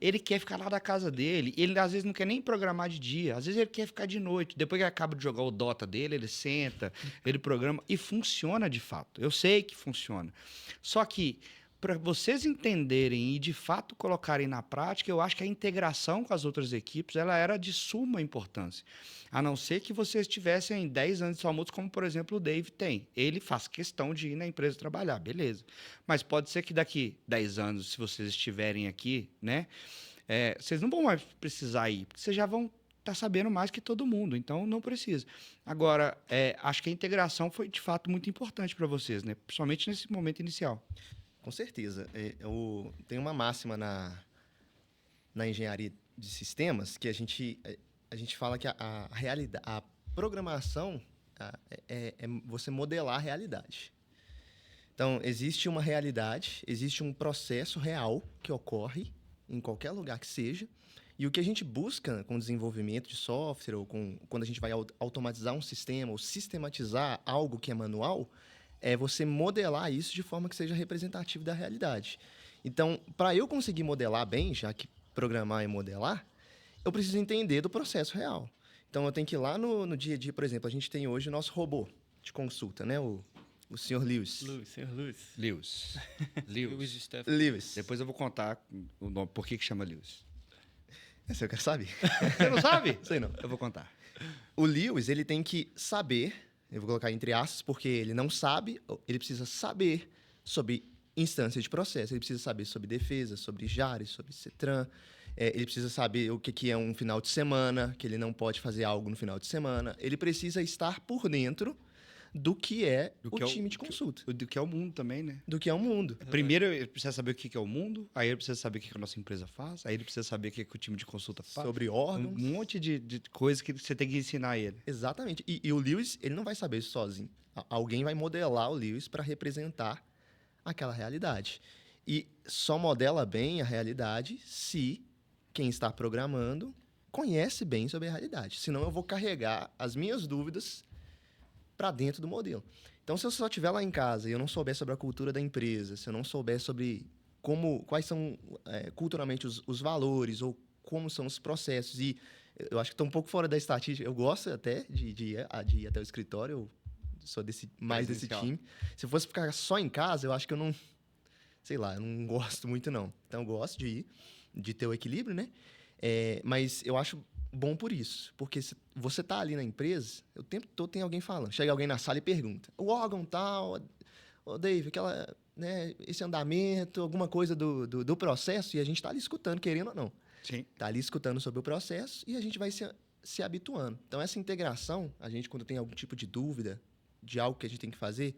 Ele quer ficar lá da casa dele. Ele, às vezes, não quer nem programar de dia. Às vezes, ele quer ficar de noite. Depois que acaba de jogar o Dota dele, ele senta, ele programa. E funciona de fato. Eu sei que funciona. Só que, para vocês entenderem e, de fato, colocarem na prática, eu acho que a integração com as outras equipes ela era de suma importância. A não ser que vocês tivessem 10 anos de sua multa, como, por exemplo, o Dave tem. Ele faz questão de ir na empresa trabalhar, beleza. Mas pode ser que daqui 10 anos, se vocês estiverem aqui, né, vocês não vão mais precisar ir, porque vocês já vão estar sabendo mais que todo mundo, então não precisa. Agora, acho que a integração foi, de fato, muito importante para vocês, né, principalmente nesse momento inicial. Com certeza. Tem uma máxima na engenharia de sistemas que a gente fala que a realidade, a programação é você modelar a realidade. Então, existe uma realidade, existe um processo real que ocorre em qualquer lugar que seja, e o que a gente busca com o desenvolvimento de software, ou quando a gente vai automatizar um sistema, ou sistematizar algo que é manual, é você modelar isso de forma que seja representativo da realidade. Então, para eu conseguir modelar bem, já que programar é modelar, eu preciso entender do processo real. Então, eu tenho que ir lá no dia a dia, por exemplo, a gente tem hoje o nosso robô de consulta, né? O Sr. Lewis. Lewis. Lewis. Depois eu vou contar o nome, por que chama Lewis. Essa eu quero saber. Você não sabe? Sei não. Eu vou contar. O Lewis, ele tem que saber, eu vou colocar entre aspas, porque ele não sabe, ele precisa saber sobre instância de processo, ele precisa saber sobre defesa, sobre JARE, sobre CETRAN, ele precisa saber o que é um final de semana, que ele não pode fazer algo no final de semana, ele precisa estar por dentro do que é o time de consulta. Do que é o mundo também, né? Do que é o mundo. Primeiro ele precisa saber o que é o mundo, aí ele precisa saber o que a nossa empresa faz, aí ele precisa saber o que o time de consulta faz. Sobre órgãos. Um monte de coisas que você tem que ensinar ele. Exatamente. E o Lewis, ele não vai saber isso sozinho. Alguém vai modelar o Lewis para representar aquela realidade. E só modela bem a realidade se quem está programando conhece bem sobre a realidade. Senão eu vou carregar as minhas dúvidas para dentro do modelo. Então, se eu só estiver lá em casa e eu não souber sobre a cultura da empresa, se eu não souber sobre quais são culturalmente os valores ou como são os processos, e eu acho que estou um pouco fora da estatística, eu gosto até de ir até o escritório, eu sou mais desse time. Se eu fosse ficar só em casa, eu acho que eu não, sei lá, eu não gosto muito não. Então, eu gosto de ir, de ter o equilíbrio, né? Mas eu acho bom por isso, porque se você tá ali na empresa, o tempo todo tem alguém falando. Chega alguém na sala e pergunta: o órgão tal, Dave, esse andamento, alguma coisa do processo, e a gente está ali escutando, querendo ou não. Sim. Está ali escutando sobre o processo e a gente vai se habituando. Então, essa integração, a gente, quando tem algum tipo de dúvida de algo que a gente tem que fazer,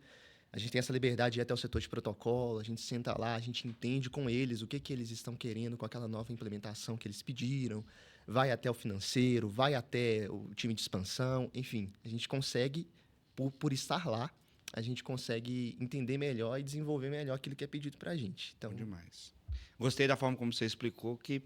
a gente tem essa liberdade de ir até o setor de protocolo, a gente senta lá, a gente entende com eles o que eles estão querendo com aquela nova implementação que eles pediram, vai até o financeiro, vai até o time de expansão, enfim, a gente consegue, por estar lá, a gente consegue entender melhor e desenvolver melhor aquilo que é pedido para a gente. Então, Bom demais. Gostei da forma como você explicou que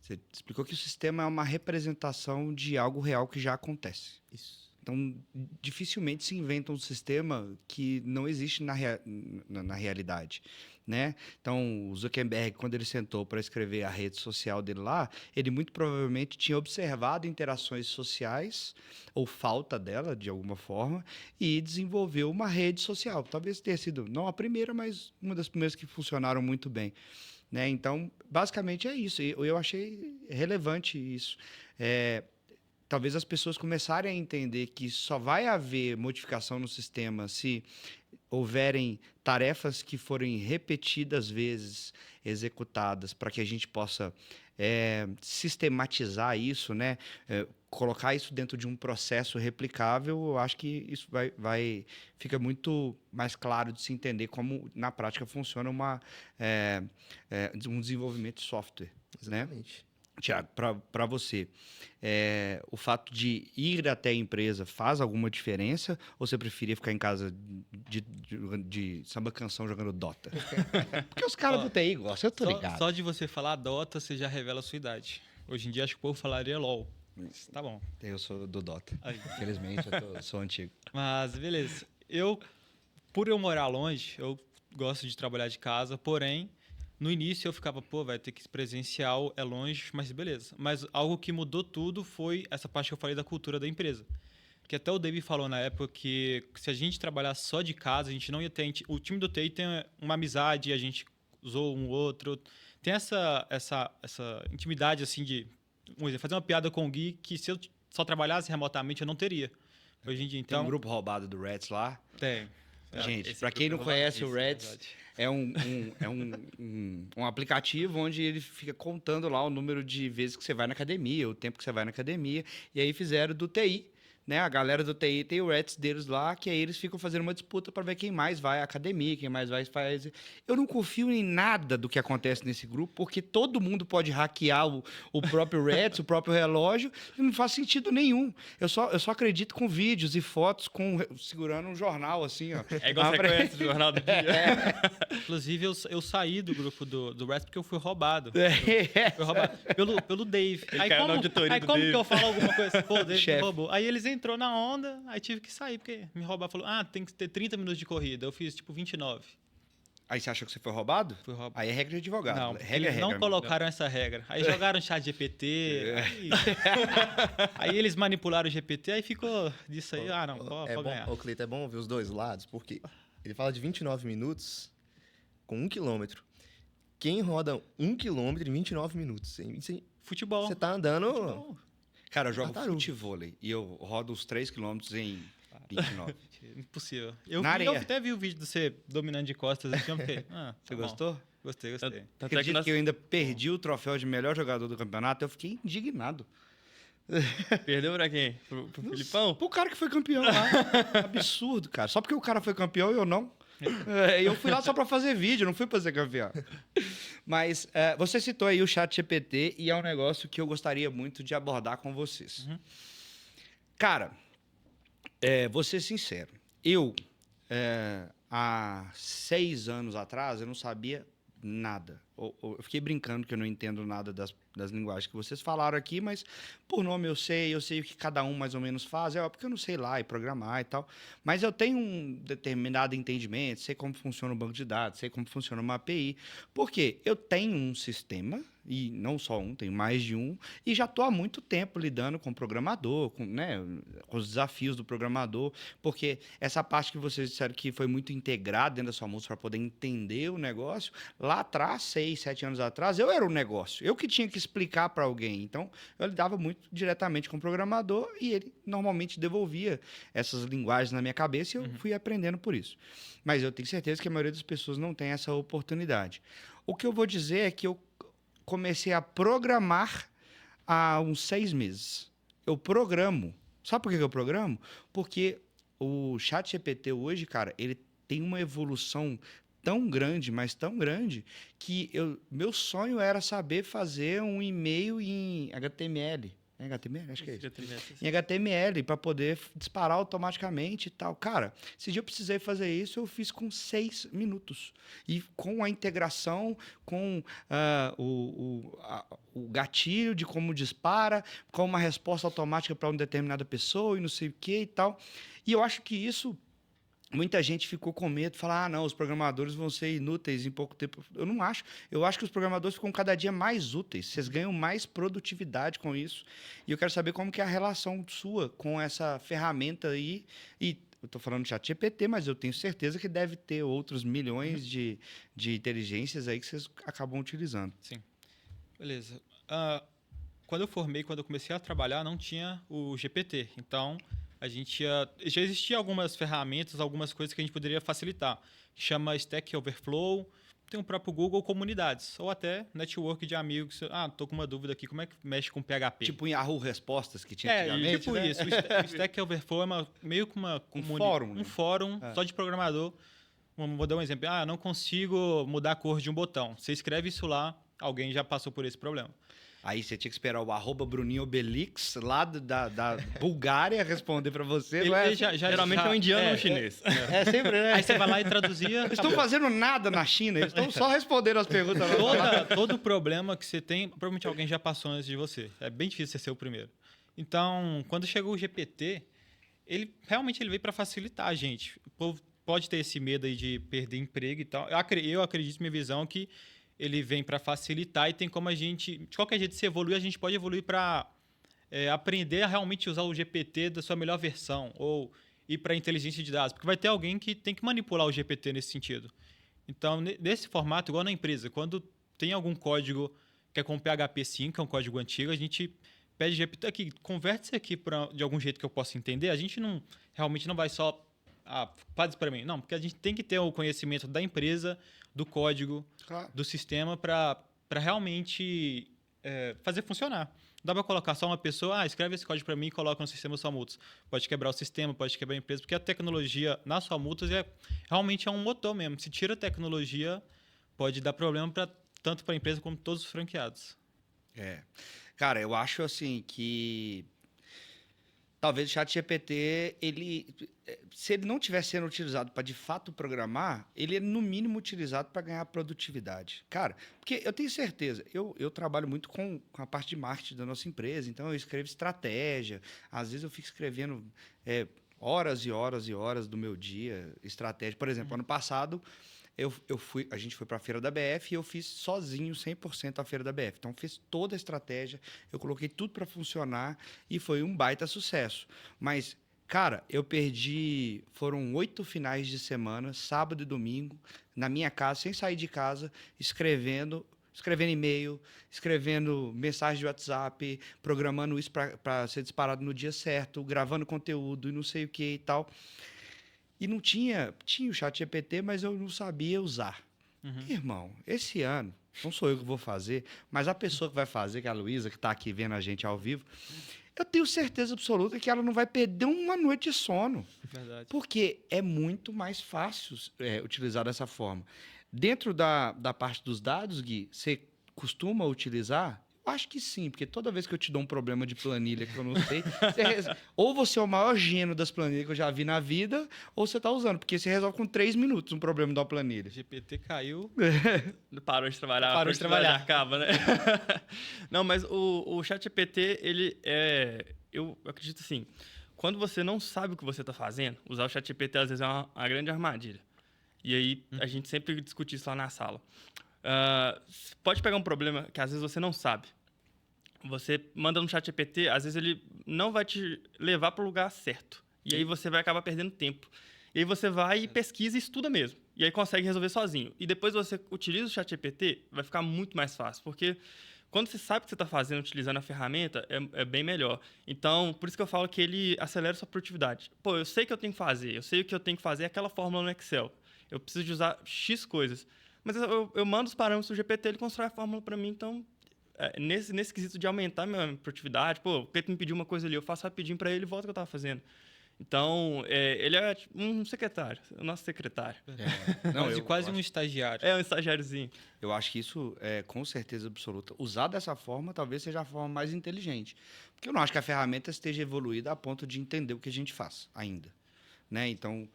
Você explicou que o sistema é uma representação de algo real que já acontece. Isso. Então, dificilmente se inventa um sistema que não existe na realidade, né? Então, o Zuckerberg, quando ele sentou para escrever a rede social dele lá, ele muito provavelmente tinha observado interações sociais, ou falta dela, de alguma forma, e desenvolveu uma rede social. Talvez tenha sido, não a primeira, mas uma das primeiras que funcionaram muito bem. Né? Então, basicamente é isso. Eu achei relevante isso. Talvez as pessoas começarem a entender que só vai haver modificação no sistema se houverem tarefas que forem repetidas vezes executadas para que a gente possa sistematizar isso, né? Colocar isso dentro de um processo replicável. Eu acho que isso fica muito mais claro de se entender como na prática funciona um desenvolvimento de software, né? Exatamente. Tiago, para você, o fato de ir até a empresa faz alguma diferença ou você preferia ficar em casa de samba canção jogando Dota? Porque os caras do TI gostam, eu tô ligado. Só de você falar Dota, você já revela a sua idade. Hoje em dia, acho que o povo falaria LOL. Tá bom. Eu sou do Dota. Aí. Infelizmente, eu sou antigo. Mas, beleza. Por eu morar longe, eu gosto de trabalhar de casa, porém, no início eu ficava, vai ter que ir presencial, é longe, mas beleza. Mas algo que mudou tudo foi essa parte que eu falei da cultura da empresa. Que até o David falou na época que se a gente trabalhar só de casa, a gente não ia ter... O time do TI tem uma amizade, a gente usou um outro. Tem essa intimidade, assim, de fazer uma piada com o Gui, que se eu só trabalhasse remotamente, eu não teria. Hoje em dia, então... Tem um grupo roubado do Reds lá. Tem. Gente, Esse para quem não grupo conhece o roubado, Reds, verdade. é um aplicativo onde ele fica contando lá o número de vezes que você vai na academia, o tempo que você vai na academia. E aí fizeram do TI, né? A galera do TI tem o Reds deles lá, que aí eles ficam fazendo uma disputa para ver quem mais vai à academia, quem mais vai faz. Eu não confio em nada do que acontece nesse grupo, porque todo mundo pode hackear o próprio Reds, o próprio relógio, e não faz sentido nenhum. Eu só acredito com vídeos e fotos segurando um jornal, assim, ó. É igual você conhece o Jornal do Dia. Inclusive, eu saí do grupo do Reds porque eu fui roubado. É. Foi roubado pelo Dave. Ele caiu na auditoria do como Dave. que eu falo alguma coisa? Pô, o Dave Chefe. me roubou. Aí eles entrou na onda, aí tive que sair, porque me roubar. Falou, tem que ter 30 minutos de corrida. Eu fiz, 29. Aí você achou que você foi roubado? Fui roubado. Aí é regra de advogado. Não, porque regra, eles não regra. colocaram essa regra. Aí jogaram o chat GPT. Aí eles manipularam o GPT, aí ficou disso aí. Não, pode ganhar. O Cleiton, é bom ver os dois lados, porque ele fala de 29 minutos com 1 quilômetro. Quem roda 1 quilômetro em 29 minutos? Futebol. Você tá andando... Futebol. Cara, eu jogo Tartaruga. futevôlei e eu rodo uns 3 km em 29. Impossível. Na Eu areia. até vi o vídeo de você dominando de costas. Assim, eu fiquei, Você bom. gostou? Gostei. Tanto é que Acredito nós que eu ainda perdi o troféu de melhor jogador do campeonato, eu fiquei indignado. perdeu pra quem? Pro Filipão? Pro cara que foi campeão lá. Absurdo, cara. Só porque o cara foi campeão e eu não. Eu fui lá só pra fazer vídeo, não fui pra ser campeão. Mas você citou aí o chat GPT e é um negócio que eu gostaria muito de abordar com vocês. Uhum. Cara, vou ser sincero. Eu, há 6 anos atrás, eu não sabia nada. Eu fiquei brincando que eu não entendo nada das linguagens que vocês falaram aqui, mas por nome eu sei o que cada um mais ou menos faz, porque eu não sei lá e programar e tal, mas eu tenho um determinado entendimento, sei como funciona o banco de dados, sei como funciona uma API, porque eu tenho um sistema, e não só um, tenho mais de um, e já estou há muito tempo lidando com o programador, com os desafios do programador, porque essa parte que vocês disseram que foi muito integrada dentro da sua música para poder entender o negócio, lá atrás, 6, 7 anos atrás, eu era o negócio. Eu que tinha que explicar para alguém. Então, eu lidava muito diretamente com o programador e ele normalmente devolvia essas linguagens na minha cabeça e eu fui aprendendo por isso. Mas eu tenho certeza que a maioria das pessoas não tem essa oportunidade. O que eu vou dizer é que eu comecei a programar há uns 6 meses. Eu programo. Sabe por que eu programo? Porque o ChatGPT hoje, cara, ele tem uma evolução tão grande, mas tão grande, que meu sonho era saber fazer um e-mail em HTML. Em HTML? Acho que é isso. HTML. Em HTML, para poder disparar automaticamente e tal. Cara, esse dia eu precisei fazer isso, eu fiz com 6 minutos. E com a integração, com o gatilho de como dispara, com uma resposta automática para uma determinada pessoa e não sei o que e tal. E eu acho que isso... Muita gente ficou com medo, falar, ah, não, os programadores vão ser inúteis em pouco tempo. Eu não acho. Eu acho que os programadores ficam cada dia mais úteis. Vocês ganham mais produtividade com isso. E eu quero saber como que é a relação sua com essa ferramenta aí. E eu estou falando de ChatGPT, mas eu tenho certeza que deve ter outros milhões de inteligências aí que vocês acabam utilizando. Sim. Beleza. Quando eu comecei a trabalhar, não tinha o GPT. Então, já existia algumas ferramentas, algumas coisas que a gente poderia facilitar. Chama Stack Overflow, tem o próprio Google Comunidades, ou até network de amigos. Tô com uma dúvida aqui, como é que mexe com PHP? Tipo em Yahoo Respostas que tinha antigamente, tipo né? isso. O Stack Overflow é meio que fórum, né? um fórum só de programador. Vou dar um exemplo. Eu não consigo mudar a cor de um botão. Você escreve isso lá, alguém já passou por esse problema. Aí você tinha que esperar o @Bruninho Obelix, lá da Bulgária, responder para você. Não é? Geralmente é um indiano ou um chinês. É sempre, né? Aí você vai lá e traduzia. Eles estão fazendo nada na China, eles estão só respondendo as perguntas. Todo problema que você tem, provavelmente alguém já passou antes de você. É bem difícil você ser o primeiro. Então, quando chegou o GPT, ele veio para facilitar a gente. O povo pode ter esse medo aí de perder emprego e tal. Eu acredito, minha visão, que ele vem para facilitar e tem como a gente, de qualquer jeito, se evoluir, a gente pode evoluir para aprender a realmente usar o GPT da sua melhor versão ou ir para a inteligência de dados, porque vai ter alguém que tem que manipular o GPT nesse sentido. Então, nesse formato, igual na empresa, quando tem algum código que é com PHP 5, é um código antigo, a gente pede GPT aqui, converte isso aqui de algum jeito que eu possa entender. A gente realmente não vai só faz isso para mim. Não, porque a gente tem que ter o conhecimento da empresa, do código, Claro. do sistema para realmente fazer funcionar. Não dá para colocar só uma pessoa, escreve esse código para mim e coloca no sistema sua multas. Pode quebrar o sistema, pode quebrar a empresa, porque a tecnologia na sua multas realmente é um motor mesmo. Se tira a tecnologia, pode dar problema tanto para a empresa como todos os franqueados. Cara, eu acho assim que talvez o ChatGPT, se ele não estiver sendo utilizado para de fato programar, ele é no mínimo utilizado para ganhar produtividade. Cara, porque eu tenho certeza, eu trabalho muito com a parte de marketing da nossa empresa, então eu escrevo estratégia, às vezes eu fico escrevendo horas e horas e horas do meu dia, estratégia. Por exemplo, ano passado a gente foi para a Feira da BF e eu fiz sozinho 100% a Feira da BF. Então, fiz toda a estratégia, eu coloquei tudo para funcionar e foi um baita sucesso. Mas, cara, foram 8 finais de semana, sábado e domingo, na minha casa, sem sair de casa, escrevendo e-mail, escrevendo mensagem de WhatsApp, programando isso para ser disparado no dia certo, gravando conteúdo e não sei o que e tal. E não tinha o ChatGPT, mas eu não sabia usar. Irmão, esse ano, não sou eu que vou fazer, mas a pessoa que vai fazer, que é a Luísa, que está aqui vendo a gente ao vivo, eu tenho certeza absoluta que ela não vai perder uma noite de sono. Verdade. Porque é muito mais fácil utilizar dessa forma. Dentro da parte dos dados, Gui, você costuma utilizar? Acho que sim, porque toda vez que eu te dou um problema de planilha que eu não sei, ou você é o maior gênio das planilhas que eu já vi na vida, ou você está usando, porque você resolve com 3 minutos um problema de uma planilha. GPT caiu. Parou de trabalhar. Parou de trabalhar. Acaba, né? Não, mas o ChatGPT, eu acredito assim, quando você não sabe o que você está fazendo, usar o ChatGPT às vezes é uma grande armadilha. E aí a gente sempre discute isso lá na sala. Pode pegar um problema que às vezes você não sabe. Você manda no ChatGPT, às vezes ele não vai te levar para o lugar certo. E aí você vai acabar perdendo tempo. E aí você vai e pesquisa e estuda mesmo. E aí consegue resolver sozinho. E depois você utiliza o ChatGPT, vai ficar muito mais fácil. Porque quando você sabe o que você está fazendo utilizando a ferramenta, é bem melhor. Então, por isso que eu falo que ele acelera a sua produtividade. Pô, eu sei o que eu tenho que fazer. Eu sei o que eu tenho que fazer aquela fórmula no Excel. Eu preciso de usar X coisas. Mas eu mando os parâmetros do GPT, ele constrói a fórmula para mim. Então, nesse quesito de aumentar a minha produtividade, porque tu me pediu uma coisa ali, eu faço rapidinho para ele e volto ao que eu estava fazendo. Então, ele é tipo um secretário, o nosso secretário. Não, eu quase um acho- estagiário. É um estagiáriozinho. Eu acho que isso é com certeza absoluta. Usar dessa forma talvez seja a forma mais inteligente. Porque eu não acho que a ferramenta esteja evoluída a ponto de entender o que a gente faz ainda. Né? Então,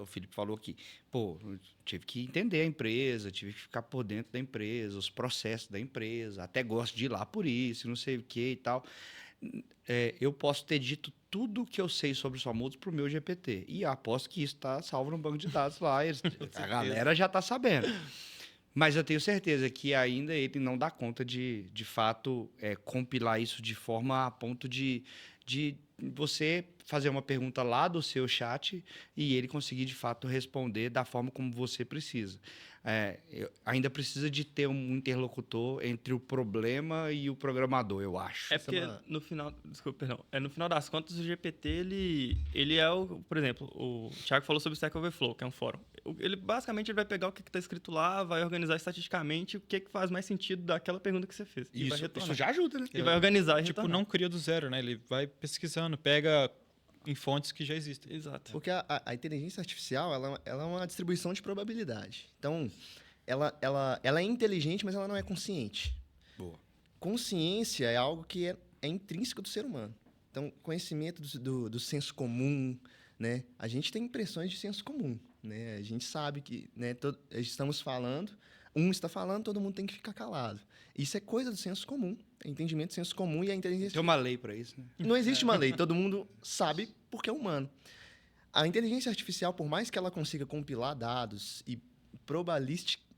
o Felipe falou aqui, pô, eu tive que entender a empresa, tive que ficar por dentro da empresa, os processos da empresa, até gosto de ir lá por isso, não sei o que e tal. Eu posso ter dito tudo que eu sei sobre o Somultos para o meu GPT. E aposto que isso está salvo no banco de dados lá. A galera já está sabendo. Mas eu tenho certeza que ainda ele não dá conta de fato, compilar isso de forma a ponto de você fazer uma pergunta lá do seu chat e ele conseguir, de fato, responder da forma como você precisa. Ainda precisa de ter um interlocutor entre o problema e o programador, eu acho. É porque no final, desculpa, perdão. No final das contas, o GPT, ele é por exemplo, o Thiago falou sobre o Stack Overflow, que é um fórum. Ele basicamente ele vai pegar o que está escrito lá, vai organizar estatisticamente o que faz mais sentido daquela pergunta que você fez. E vai retornar. Isso já ajuda, né? E vai organizar e Tipo, retornar. não cria do zero, né? Ele vai pesquisando, pega em fontes que já existem. Exato. Porque a inteligência artificial, ela é uma distribuição de probabilidade. Então, ela é inteligente, mas ela não é consciente. Boa. Consciência é algo que é intrínseco do ser humano. Então, conhecimento do senso comum, né? A gente tem impressões de senso comum, né? A gente sabe que, né, estamos falando, um está falando, todo mundo tem que ficar calado. Isso é coisa do senso comum, é entendimento do senso comum e a inteligência... Tem uma lei para isso, né? Não existe uma lei, todo mundo sabe porque é humano. A inteligência artificial, por mais que ela consiga compilar dados e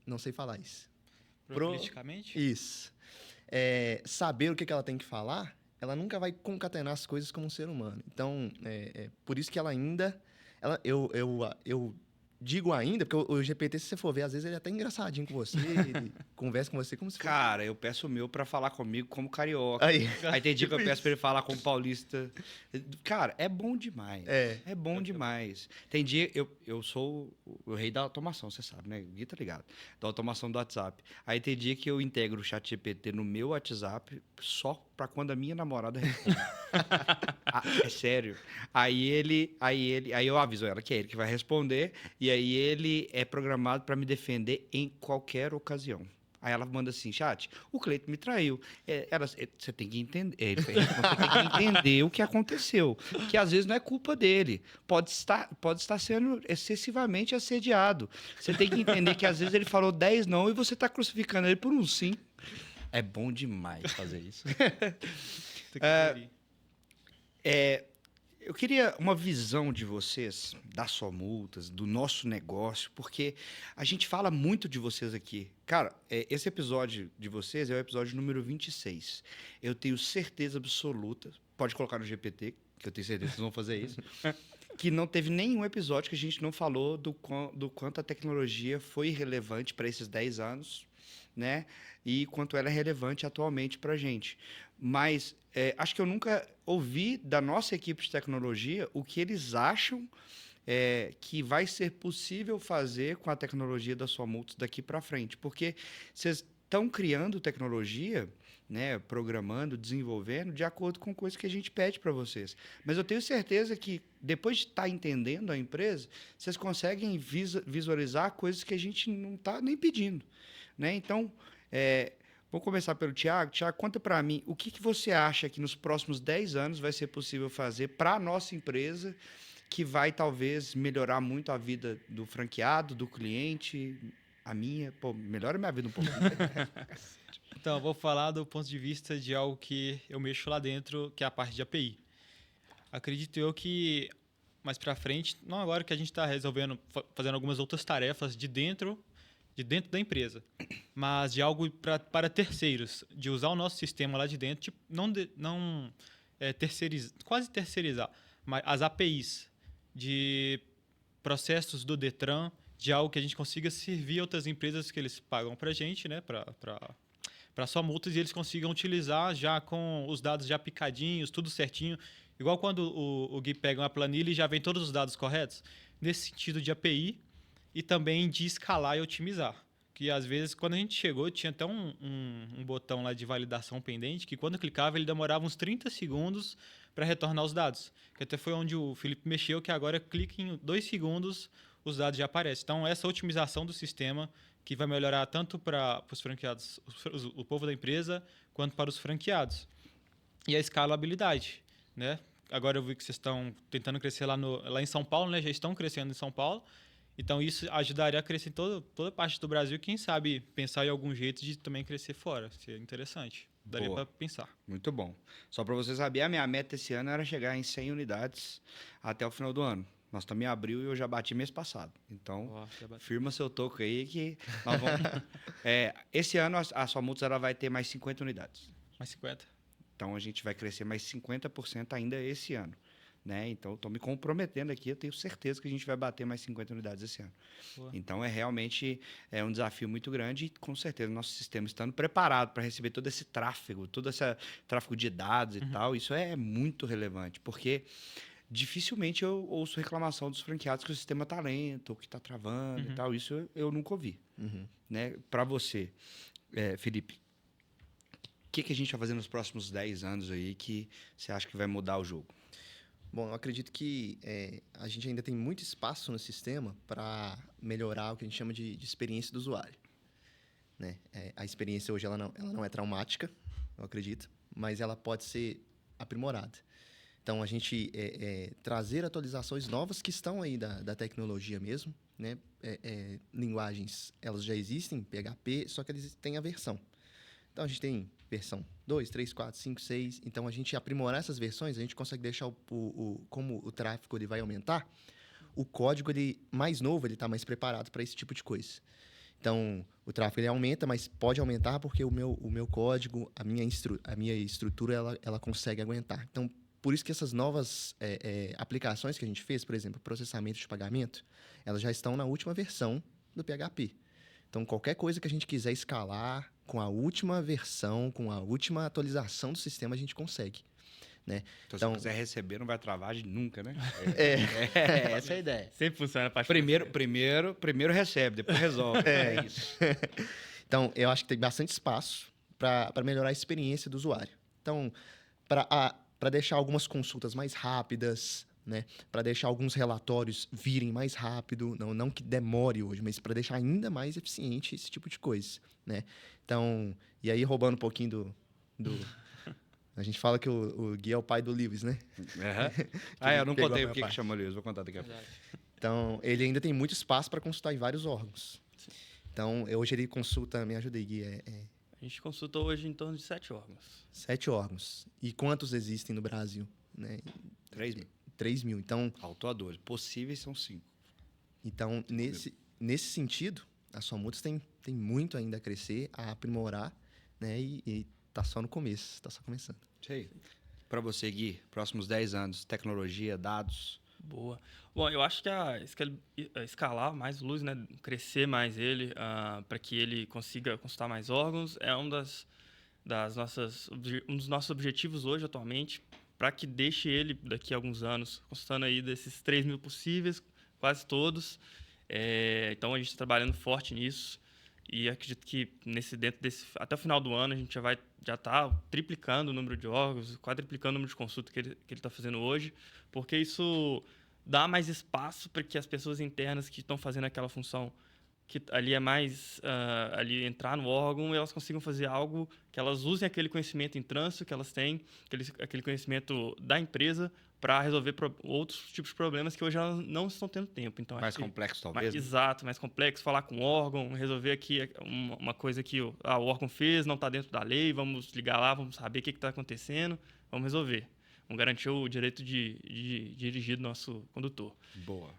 não sei falar isso. Probabilisticamente? Isso. Saber o que ela tem que falar, ela nunca vai concatenar as coisas como um ser humano. Então, por isso que ela ainda... Eu digo ainda, porque o GPT, se você for ver, às vezes ele é até engraçadinho com você, ele conversa com você como se fosse... Cara, eu peço o meu para falar comigo como carioca. Aí. Aí tem dia que eu peço para ele falar como paulista. Cara, é bom demais. É bom demais. Tem dia, eu sou o rei da automação, você sabe, né? O Gui tá ligado. Da automação do WhatsApp. Aí tem dia que eu integro o chat GPT no meu WhatsApp só para quando a minha namorada responde. É sério. Aí eu aviso ela que é ele que vai responder, e aí ele é programado para me defender em qualquer ocasião. Aí ela manda assim, chat, o Cleiton me traiu. Você tem que entender, você tem que entender o que aconteceu, que às vezes não é culpa dele, pode estar sendo excessivamente assediado. Você tem que entender que às vezes ele falou 10 não e você está crucificando ele por um sim. É bom demais fazer isso. Eu queria uma visão de vocês, das Somultas, do nosso negócio, porque a gente fala muito de vocês aqui. Cara, esse episódio de vocês é o episódio número 26. Eu tenho certeza absoluta, pode colocar no GPT, que eu tenho certeza que vocês vão fazer isso, que não teve nenhum episódio que a gente não falou do quanto a tecnologia foi relevante para esses 10 anos, né? E quanto ela é relevante atualmente para a gente. Mas acho que eu nunca ouvi da nossa equipe de tecnologia o que eles acham que vai ser possível fazer com a tecnologia da Somultos daqui para frente. Porque vocês estão criando tecnologia, né, programando, desenvolvendo, de acordo com coisas que a gente pede para vocês. Mas eu tenho certeza que, depois de estar entendendo a empresa, vocês conseguem visualizar coisas que a gente não está nem pedindo. Né? Então, vou começar pelo Thiago. Thiago, conta para mim, o que você acha que nos próximos 10 anos vai ser possível fazer para a nossa empresa que vai, talvez, melhorar muito a vida do franqueado, do cliente, a minha? Pô, melhora a minha vida um pouco. Então, eu vou falar do ponto de vista de algo que eu mexo lá dentro, que é a parte de API. Acredito eu que, mais para frente, não agora que a gente está resolvendo, fazendo algumas outras tarefas de dentro da empresa, mas de algo para terceiros, de usar o nosso sistema lá de dentro, tipo, não terceirizar, quase terceirizar, mas as APIs de processos do Detran, de algo que a gente consiga servir outras empresas que eles pagam para a gente, né, para Somultas, e eles consigam utilizar já com os dados já picadinhos, tudo certinho, igual quando o Gui pega uma planilha e já vem todos os dados corretos, nesse sentido de API, e também de escalar e otimizar. Que, às vezes, quando a gente chegou, tinha até um botão lá de validação pendente, que quando eu clicava, ele demorava uns 30 segundos para retornar os dados. Que até foi onde o Felipe mexeu, que agora clica em 2 segundos, os dados já aparecem. Então, essa otimização do sistema que vai melhorar tanto para os franqueados, o povo da empresa, quanto para os franqueados. E a escalabilidade, né? Agora eu vi que vocês estão tentando crescer lá em São Paulo, né? Já estão crescendo em São Paulo. Então, isso ajudaria a crescer em toda parte do Brasil. Quem sabe pensar em algum jeito de também crescer fora. Seria interessante. Daria para pensar. Muito bom. Só para você saber, a minha meta esse ano era chegar em 100 unidades até o final do ano. Nós estamos em abril e eu já bati mês passado. Então, firma seu toco aí que nós vamos... esse ano a sua multa ela vai ter mais 50 unidades. Mais 50. Então, a gente vai crescer mais 50% ainda esse ano. Né? Então, estou me comprometendo aqui. Eu tenho certeza que a gente vai bater mais 50 unidades esse ano. Boa. Então, realmente um desafio muito grande e, com certeza, nosso sistema estando preparado para receber todo esse tráfego, todo esse tráfego de dados e tal, isso é muito relevante, porque dificilmente eu ouço reclamação dos franqueados que o sistema está lento, ou que está travando e tal. Isso eu nunca ouvi. Né? Para você, Felipe, o que a gente vai fazer nos próximos 10 anos aí que você acha que vai mudar o jogo? Bom, eu acredito que a gente ainda tem muito espaço no sistema para melhorar o que a gente chama de experiência do usuário. Né? A experiência hoje ela não é traumática, eu acredito, mas ela pode ser aprimorada. Então, a gente trazer atualizações novas que estão aí da tecnologia mesmo. Né? Linguagens, elas já existem, PHP, só que eles têm a versão. Então, a gente tem versão 2, 3, 4, 5, 6. Então, a gente aprimorar essas versões, a gente consegue deixar como o tráfego ele vai aumentar, o código mais novo está mais preparado para esse tipo de coisa. Então, o tráfego ele aumenta, mas pode aumentar porque o meu código, a minha estrutura, ela consegue aguentar. Então, por isso que essas novas aplicações que a gente fez, por exemplo, processamento de pagamento, elas já estão na última versão do PHP. Então, qualquer coisa que a gente quiser escalar com a última versão, com a última atualização do sistema, a gente consegue. Né? Então, se quiser receber, não vai travar nunca, né? Essa é a ideia. Sempre funciona a parte primeiro recebe, depois resolve. É isso. Então, eu acho que tem bastante espaço para melhorar a experiência do usuário. Então, para deixar algumas consultas mais rápidas, né? Para deixar alguns relatórios virem mais rápido, não que demore hoje, mas para deixar ainda mais eficiente esse tipo de coisa, né? Então, e aí roubando um pouquinho do a gente fala que o Gui é o pai do Lewis, né? Eu não contei o que chamou o Lewis, vou contar daqui a pouco. Então, ele ainda tem muito espaço para consultar em vários órgãos. Sim. Então, hoje ele consulta, me ajuda aí, Gui. A gente consulta hoje em torno de 7 órgãos. 7 órgãos. E quantos existem no Brasil? Né? 3 mil. 3 mil. Então, autuadores. Possíveis são 5. Então, nesse sentido, a sua multa tem muito ainda a crescer, a aprimorar, né? E tá só no começo, tá só começando. Sei. Para você, Gui, próximos 10 anos, tecnologia, dados. Boa. Bom, eu acho que escalar mais o Luz, né? Crescer mais ele, para que ele consiga consultar mais órgãos, é um dos nossos objetivos hoje, atualmente, para que deixe ele, daqui a alguns anos, consultando aí desses 3 mil possíveis, quase todos. Então, a gente está trabalhando forte nisso e acredito que até o final do ano a gente já está triplicando o número de órgãos, quadriplicando o número de consultas que ele está fazendo hoje, porque isso dá mais espaço para que as pessoas internas que estão fazendo aquela função que ali é mais ali entrar no órgão, elas consigam fazer algo que elas usem aquele conhecimento em trânsito que elas têm, aquele conhecimento da empresa para resolver outros tipos de problemas que hoje elas não estão tendo tempo. Então, mais complexo, talvez? Exato, mais complexo. Falar com o órgão, resolver aqui uma coisa que o órgão fez, não está dentro da lei, vamos ligar lá, vamos saber o que está acontecendo, vamos resolver. Vamos garantir o direito de dirigir do nosso condutor. Boa.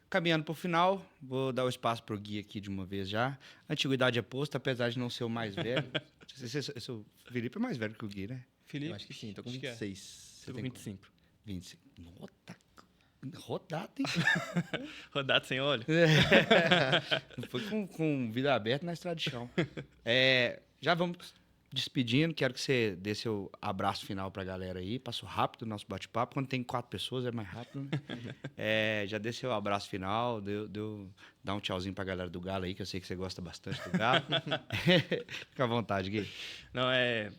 Caminhando para o final, vou dar o espaço para o Gui aqui de uma vez já. Antiguidade é posto, apesar de não ser o mais velho. O Felipe é mais velho que o Gui, né? Felipe? Eu acho que sim, estou com 26. Você com 25. 25. Rodado, hein? Rodado sem óleo. Foi com vida aberta na estrada de chão. Já vamos despedindo, quero que você dê seu abraço final pra galera aí. Passou rápido o nosso bate-papo. Quando tem 4 pessoas é mais rápido, né? Já dê seu abraço final, dá um tchauzinho pra galera do Galo aí, que eu sei que você gosta bastante do Galo. Fica à vontade, Gui. Não,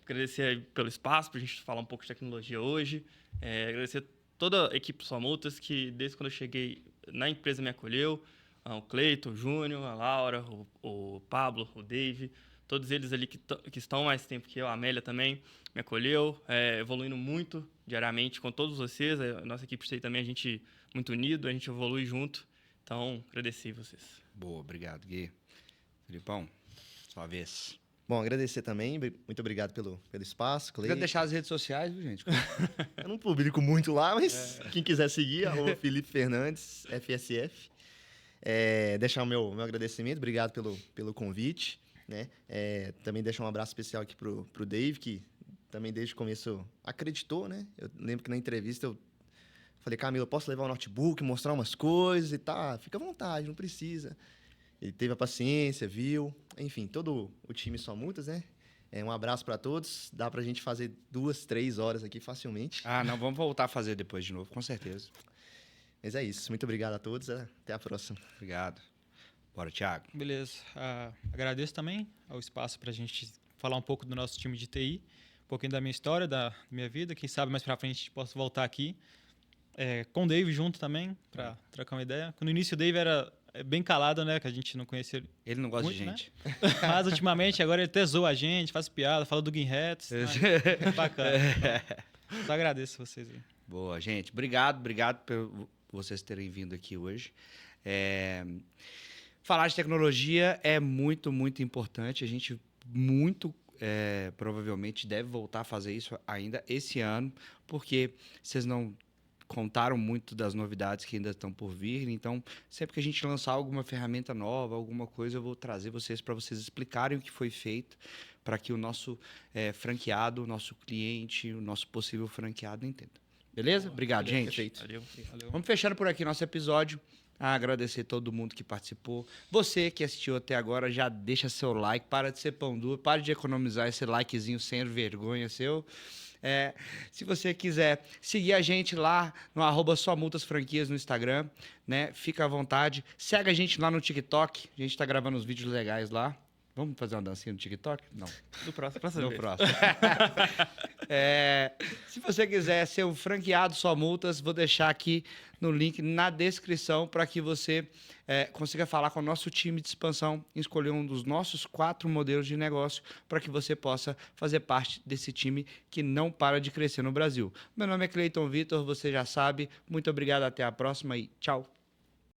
agradecer aí pelo espaço para a gente falar um pouco de tecnologia hoje. Agradecer toda a equipe Só Multas, que desde quando eu cheguei na empresa me acolheu. O Cleiton, o Júnior, a Laura, o Pablo, o Dave, todos eles ali que estão mais tempo que eu, a Amélia também, me acolheu, evoluindo muito diariamente com todos vocês. A nossa equipe de TI também, a gente muito unido, a gente evolui junto. Então, agradecer vocês. Boa, obrigado, Gui. Filipão, sua vez. Bom, agradecer também. Muito obrigado pelo espaço, Queria Cleiton. deixar as redes sociais, viu, gente? Eu não publico muito lá, mas quem quiser seguir, Felipe Fernandes, FSF. Deixar o meu agradecimento, obrigado pelo convite. Né? Também deixar um abraço especial aqui pro Dave, que também desde o começo acreditou, né? Eu lembro que na entrevista eu falei, Camila, posso levar o notebook, mostrar umas coisas e tá? Fica à vontade, não precisa. Ele teve a paciência, viu. Enfim, todo o time Só Multas, né? Um abraço para todos. Dá pra gente fazer 2, 3 horas aqui facilmente. Não, vamos voltar a fazer depois de novo, com certeza. Mas é isso. Muito obrigado a todos. Até a próxima. Obrigado. Bora, Thiago. Beleza. Agradeço também ao espaço para a gente falar um pouco do nosso time de TI, um pouquinho da minha história, da minha vida. Quem sabe mais para frente a gente possa voltar aqui. Com o Dave junto também, para trocar uma ideia. No início o Dave era bem calado, né? Que a gente não conhecia Ele não gosta muito, de gente. né? Mas ultimamente agora ele até zoa a gente, faz piada, fala do Guinrets. Bacana. Então, só agradeço vocês aí. Boa, gente. Obrigado por vocês terem vindo aqui hoje. Falar de tecnologia é muito, muito importante. A gente provavelmente deve voltar a fazer isso ainda esse ano, porque vocês não contaram muito das novidades que ainda estão por vir. Então, sempre que a gente lançar alguma ferramenta nova, alguma coisa, eu vou trazer vocês para vocês explicarem o que foi feito para que o nosso franqueado, o nosso cliente, o nosso possível franqueado entenda. Beleza? Obrigado, gente. Perfeito. Valeu. Vamos fechando por aqui nosso episódio. Agradecer todo mundo que participou. Você que assistiu até agora, já deixa seu like. Para de ser pão duro. Para de economizar esse likezinho sem vergonha seu. Se você quiser seguir a gente lá no @somultasfranquias no Instagram, né? Fica à vontade. Segue a gente lá no TikTok. A gente está gravando uns vídeos legais lá. Vamos fazer uma dancinha no TikTok? Não. Do próximo, No próximo. Se você quiser ser um franqueado Só Multas, vou deixar aqui no link na descrição para que você consiga falar com o nosso time de expansão, escolher um dos nossos 4 modelos de negócio para que você possa fazer parte desse time que não para de crescer no Brasil. Meu nome é Cleiton Vitor, você já sabe. Muito obrigado, até a próxima e tchau.